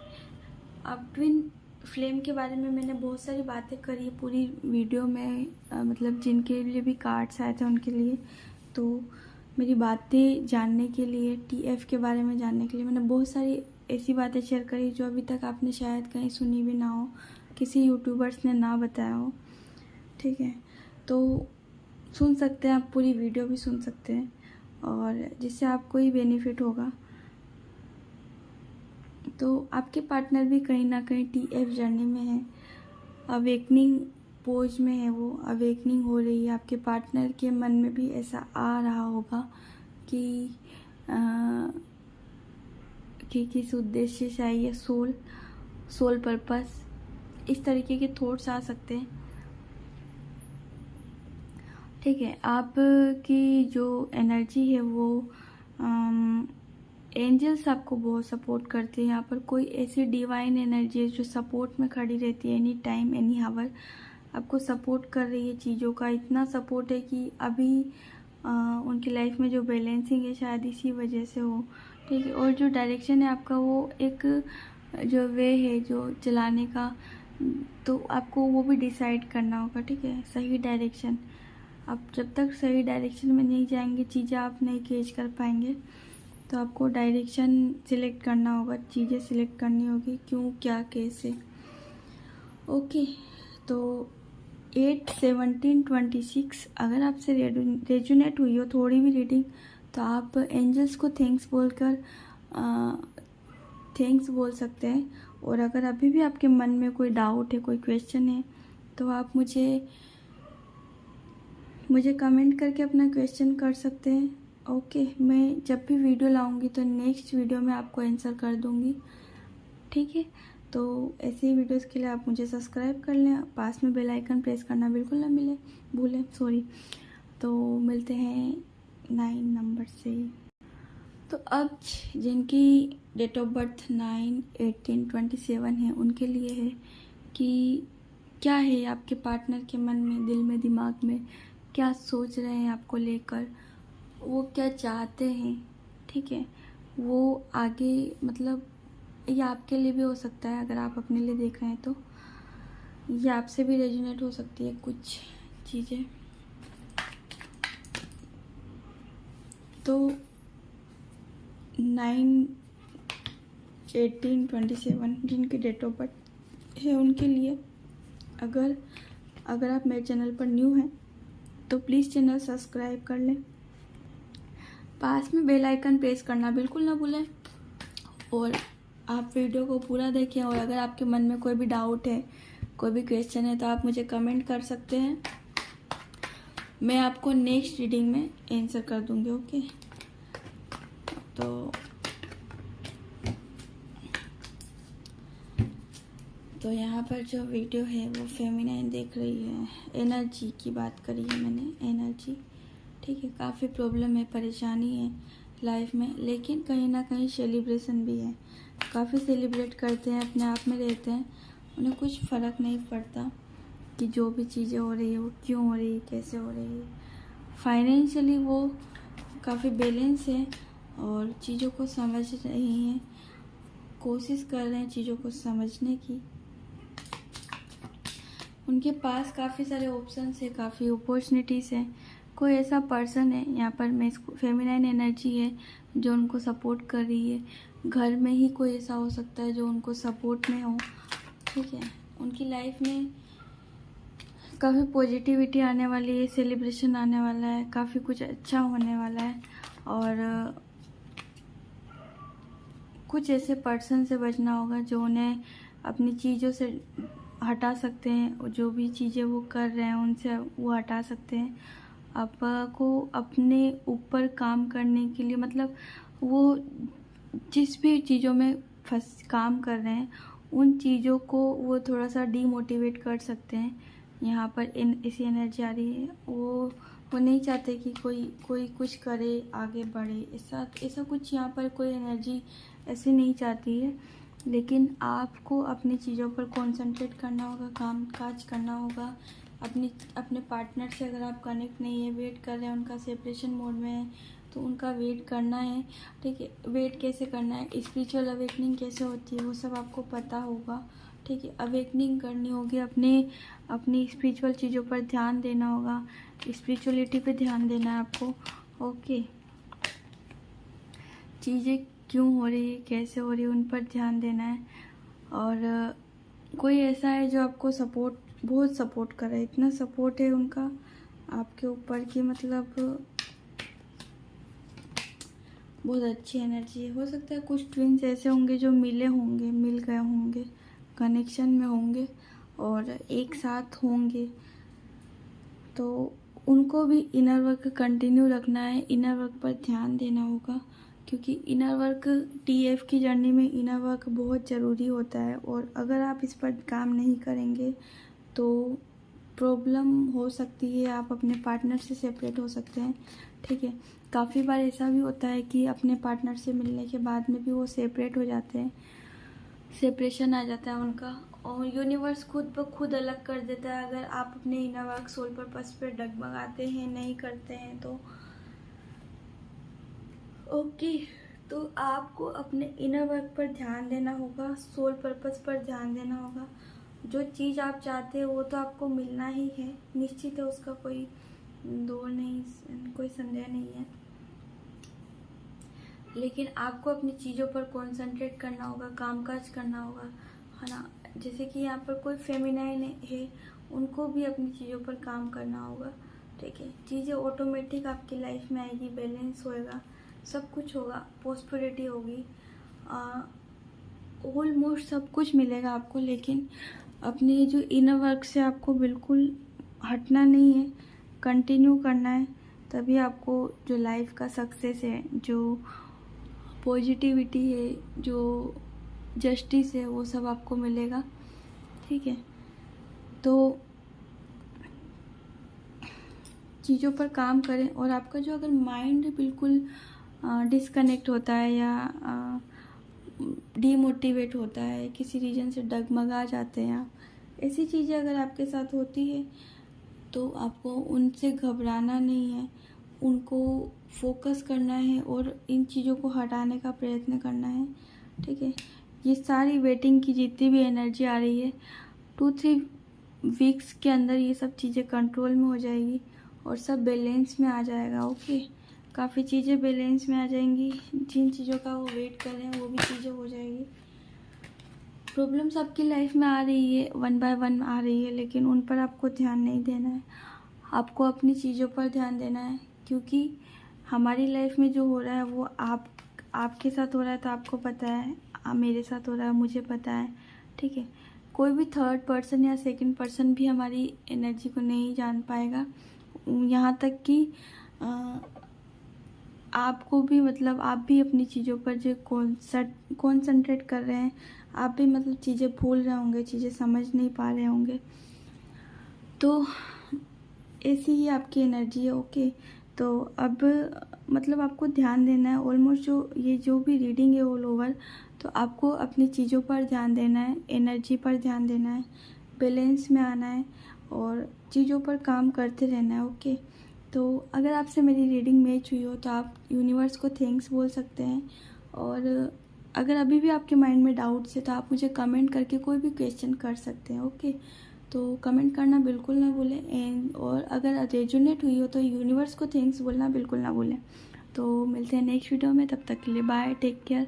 Speaker 1: अब ट्विन फ्लेम के बारे में मैंने बहुत सारी बातें करी पूरी वीडियो में, मतलब जिनके लिए भी कार्ड्स आए थे उनके लिए। तो मेरी बातें जानने के लिए, TF के बारे में जानने के लिए मैंने बहुत सारी ऐसी बातें शेयर करी जो अभी तक आपने शायद कहीं सुनी भी ना हो, किसी यूट्यूबर्स ने ना बताया हो, ठीक है। तो सुन सकते हैं आप, पूरी वीडियो भी सुन सकते हैं, और जिससे आपको ही बेनिफिट होगा। तो आपके पार्टनर भी कहीं ना कहीं TF जर्नी में है, अवेकनिंग पोज में है, वो अवेकनिंग हो रही है। आपके पार्टनर के मन में भी ऐसा आ रहा होगा कि किस उद्देश्य से आई है, सोल पर्पस, इस तरीके के थॉट्स आ सकते हैं, ठीक है। आपकी जो एनर्जी है वो एंजल्स आपको बहुत सपोर्ट करते हैं। यहाँ पर कोई ऐसी डिवाइन एनर्जी है जो सपोर्ट में खड़ी रहती है, एनी टाइम एनी हावर आपको सपोर्ट कर रही है। चीज़ों का इतना सपोर्ट है कि अभी उनकी लाइफ में जो बैलेंसिंग है शायद इसी वजह से हो, ठीक है। और जो डायरेक्शन है आपका, वो एक जो वे है जो चलाने का, तो आपको वो भी डिसाइड करना होगा, ठीक है, सही डायरेक्शन। आप जब तक सही डायरेक्शन में नहीं जाएंगे, चीज़ें आप नहीं कैच कर पाएंगे। तो आपको डायरेक्शन सिलेक्ट करना होगा, चीज़ें सिलेक्ट करनी होगी, क्यों, क्या, कैसे। ओके, तो 8/17/26 अगर आपसे रेजोनेट हुई हो थोड़ी भी रीडिंग, तो आप एंजल्स को थैंक्स बोल सकते हैं। और अगर अभी भी आपके मन में कोई डाउट है, कोई क्वेश्चन है, तो आप मुझे कमेंट करके अपना क्वेश्चन कर सकते हैं। ओके, मैं जब भी वीडियो लाऊंगी तो नेक्स्ट वीडियो में आपको आंसर कर दूंगी, ठीक है। तो ऐसे ही वीडियोस के लिए आप मुझे सब्सक्राइब कर लें, पास में बेल आइकन प्रेस करना बिल्कुल ना भूलें, सॉरी। तो मिलते हैं 9 नंबर से। तो अब जिनकी डेट ऑफ बर्थ 9/18/27 है, उनके लिए है कि क्या है आपके पार्टनर के मन में, दिल में, दिमाग में, क्या सोच रहे हैं आपको लेकर, वो क्या चाहते हैं, ठीक है। वो आगे मतलब ये आपके लिए भी हो सकता है, अगर आप अपने लिए देख रहे हैं तो ये आपसे भी रेजोनेट हो सकती है कुछ चीज़ें। तो 9/18/27 जिनकी डेट ऑफ बर्थ है उनके लिए, अगर आप मेरे चैनल पर न्यू हैं तो प्लीज़ चैनल सब्सक्राइब कर लें, पास में बेल आइकन प्रेस करना बिल्कुल ना भूलें, और आप वीडियो को पूरा देखें। और अगर आपके मन में कोई भी डाउट है, कोई भी क्वेश्चन है, तो आप मुझे कमेंट कर सकते हैं, मैं आपको नेक्स्ट रीडिंग में आंसर कर दूंगी, ओके। तो यहाँ पर जो वीडियो है वो फेमिनाइन देख रही है, एनर्जी की बात करी है मैंने, एनर्जी, ठीक है। काफ़ी प्रॉब्लम है, परेशानी है लाइफ में, लेकिन कहीं ना कहीं सेलिब्रेशन भी है, काफ़ी सेलिब्रेट करते हैं, अपने आप में रहते हैं, उन्हें कुछ फ़र्क नहीं पड़ता कि जो भी चीज़ें हो रही है वो क्यों हो रही है, कैसे हो रही है। फाइनेंशियली वो काफ़ी बैलेंस है और चीज़ों को समझ रही हैं, कोशिश कर रहे हैं चीज़ों को समझने की। उनके पास काफ़ी सारे ऑप्शंस है, काफ़ी अपॉर्चुनिटीज़ है। कोई ऐसा पर्सन है, यहाँ पर मैं इसको फेमिनाइन एनर्जी है जो उनको सपोर्ट कर रही है। घर में ही कोई ऐसा हो सकता है जो उनको सपोर्ट में हो, ठीक है। उनकी लाइफ में काफ़ी पॉजिटिविटी आने वाली है, सेलिब्रेशन आने वाला है, काफ़ी कुछ अच्छा होने वाला है। और कुछ ऐसे पर्सन से बचना होगा जो उन्हें अपनी चीज़ों से हटा सकते हैं, जो भी चीज़ें वो कर रहे हैं उनसे वो हटा सकते हैं। आपको अपने ऊपर काम करने के लिए, मतलब वो जिस भी चीज़ों में काम कर रहे हैं उन चीज़ों को वो थोड़ा सा डीमोटिवेट कर सकते हैं, यहाँ पर ऐसी एनर्जी आ रही है, वो नहीं चाहते कि कोई कुछ करे, आगे बढ़े, ऐसा कुछ यहाँ पर कोई एनर्जी ऐसी नहीं चाहती है। लेकिन आपको अपनी चीज़ों पर कंसंट्रेट करना होगा, काम काज करना होगा। अपने पार्टनर से अगर आप कनेक्ट नहीं है, वेट कर रहे हैं, उनका सेपरेशन मोड में है, तो उनका वेट करना है, ठीक है। वेट कैसे करना है, स्पिरिचुअल अवेकनिंग कैसे होती है, वो सब आपको पता होगा, ठीक है। अवेकनिंग करनी होगी, अपनी स्पिरिचुअल चीज़ों पर ध्यान देना होगा, स्पिरिचुअलिटी पे ध्यान देना है आपको, ओके। चीज़ें क्यों हो रही है, कैसे हो रही है, उन पर ध्यान देना है। और कोई ऐसा है जो आपको बहुत सपोर्ट कर रहा है, इतना सपोर्ट है उनका आपके ऊपर कि मतलब बहुत अच्छी एनर्जी है। हो सकता है कुछ ट्विन्स ऐसे होंगे जो मिल गए होंगे, कनेक्शन में होंगे और एक साथ होंगे, तो उनको भी इनर वर्क कंटिन्यू रखना है, इनर वर्क पर ध्यान देना होगा, क्योंकि इनर वर्क TF की जर्नी में इनर वर्क बहुत ज़रूरी होता है। और अगर आप इस पर काम नहीं करेंगे तो प्रॉब्लम हो सकती है, आप अपने पार्टनर से सेपरेट हो सकते हैं, ठीक है। काफ़ी बार ऐसा भी होता है कि अपने पार्टनर से मिलने के बाद में भी वो सेपरेट हो जाते हैं, सेपरेशन आ जाता है उनका, और यूनिवर्स खुद ब खुद अलग कर देता है अगर आप अपने इनर वर्क सोल पर्पस पर डगमगाते हैं, नहीं करते हैं तो, ओके। तो आपको अपने इनर वर्क पर ध्यान देना होगा, सोल पर्पस पर ध्यान देना होगा। जो चीज़ आप चाहते हो वो तो आपको मिलना ही है, निश्चित है, उसका कोई दो नहीं, कोई संदेह नहीं है। लेकिन आपको अपनी चीज़ों पर कंसंट्रेट करना होगा, कामकाज करना होगा, है ना। जैसे कि यहाँ पर कोई फेमिनाइन है, उनको भी अपनी चीज़ों पर काम करना होगा, ठीक है। चीज़ें ऑटोमेटिक आपकी लाइफ में आएगी, बैलेंस होएगा, सब कुछ होगा, प्रॉस्पेरिटी होगी, ऑलमोस्ट सब कुछ मिलेगा आपको। लेकिन अपने जो इनर वर्क से आपको बिल्कुल हटना नहीं है, कंटिन्यू करना है, तभी आपको जो लाइफ का सक्सेस है, जो पॉजिटिविटी है, जो जस्टिस है, वो सब आपको मिलेगा, ठीक है। तो चीज़ों पर काम करें। और आपका जो अगर माइंड बिल्कुल डिस्कनेक्ट होता है या डीमोटिवेट होता है, किसी रीजन से डगमगा जाते हैं आप, ऐसी चीज़ें अगर आपके साथ होती है तो आपको उनसे घबराना नहीं है, उनको फोकस करना है और इन चीज़ों को हटाने का प्रयत्न करना है, ठीक है। ये सारी वेटिंग की जितनी भी एनर्जी आ रही है, 2-3 वीक्स के अंदर ये सब चीज़ें कंट्रोल में हो जाएगी और सब बैलेंस में आ जाएगा, ओके। काफ़ी चीज़ें बैलेंस में आ जाएंगी, जिन चीज़ों का वो वेट कर रहे हैं वो भी चीज़ें हो जाएगी। प्रॉब्लम्स आपकी लाइफ में आ रही है, 1 बाय 1 आ रही है, लेकिन उन पर आपको ध्यान नहीं देना है, आपको अपनी चीज़ों पर ध्यान देना है। क्योंकि हमारी लाइफ में जो हो रहा है वो आपके साथ हो रहा है तो आपको पता है, मेरे साथ हो रहा है मुझे पता है, ठीक है। कोई भी थर्ड पर्सन या सेकंड पर्सन भी हमारी एनर्जी को नहीं जान पाएगा, यहाँ तक कि आपको भी, मतलब आप भी अपनी चीज़ों पर जो कॉन्संट्रेट कर रहे हैं, आप भी मतलब चीज़ें भूल रहे होंगे, चीज़ें समझ नहीं पा रहे होंगे, तो ऐसी ही आपकी एनर्जी है, ओके। तो अब मतलब आपको ध्यान देना है, ऑलमोस्ट जो भी रीडिंग है ऑल ओवर, तो आपको अपनी चीज़ों पर ध्यान देना है, एनर्जी पर ध्यान देना है, बैलेंस में आना है और चीज़ों पर काम करते रहना है, ओके। तो अगर आपसे मेरी रीडिंग मैच हुई हो तो आप यूनिवर्स को थैंक्स बोल सकते हैं। और अगर अभी भी आपके माइंड में डाउट्स है तो आप मुझे कमेंट करके कोई भी क्वेश्चन कर सकते हैं, ओके। तो कमेंट करना बिल्कुल ना भूलें, और अगर रेजोनेट हुई हो तो यूनिवर्स को थैंक्स बोलना बिल्कुल ना भूलें। तो मिलते हैं नेक्स्ट वीडियो में, तब तक के लिए bye, take care,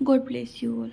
Speaker 1: God bless you all.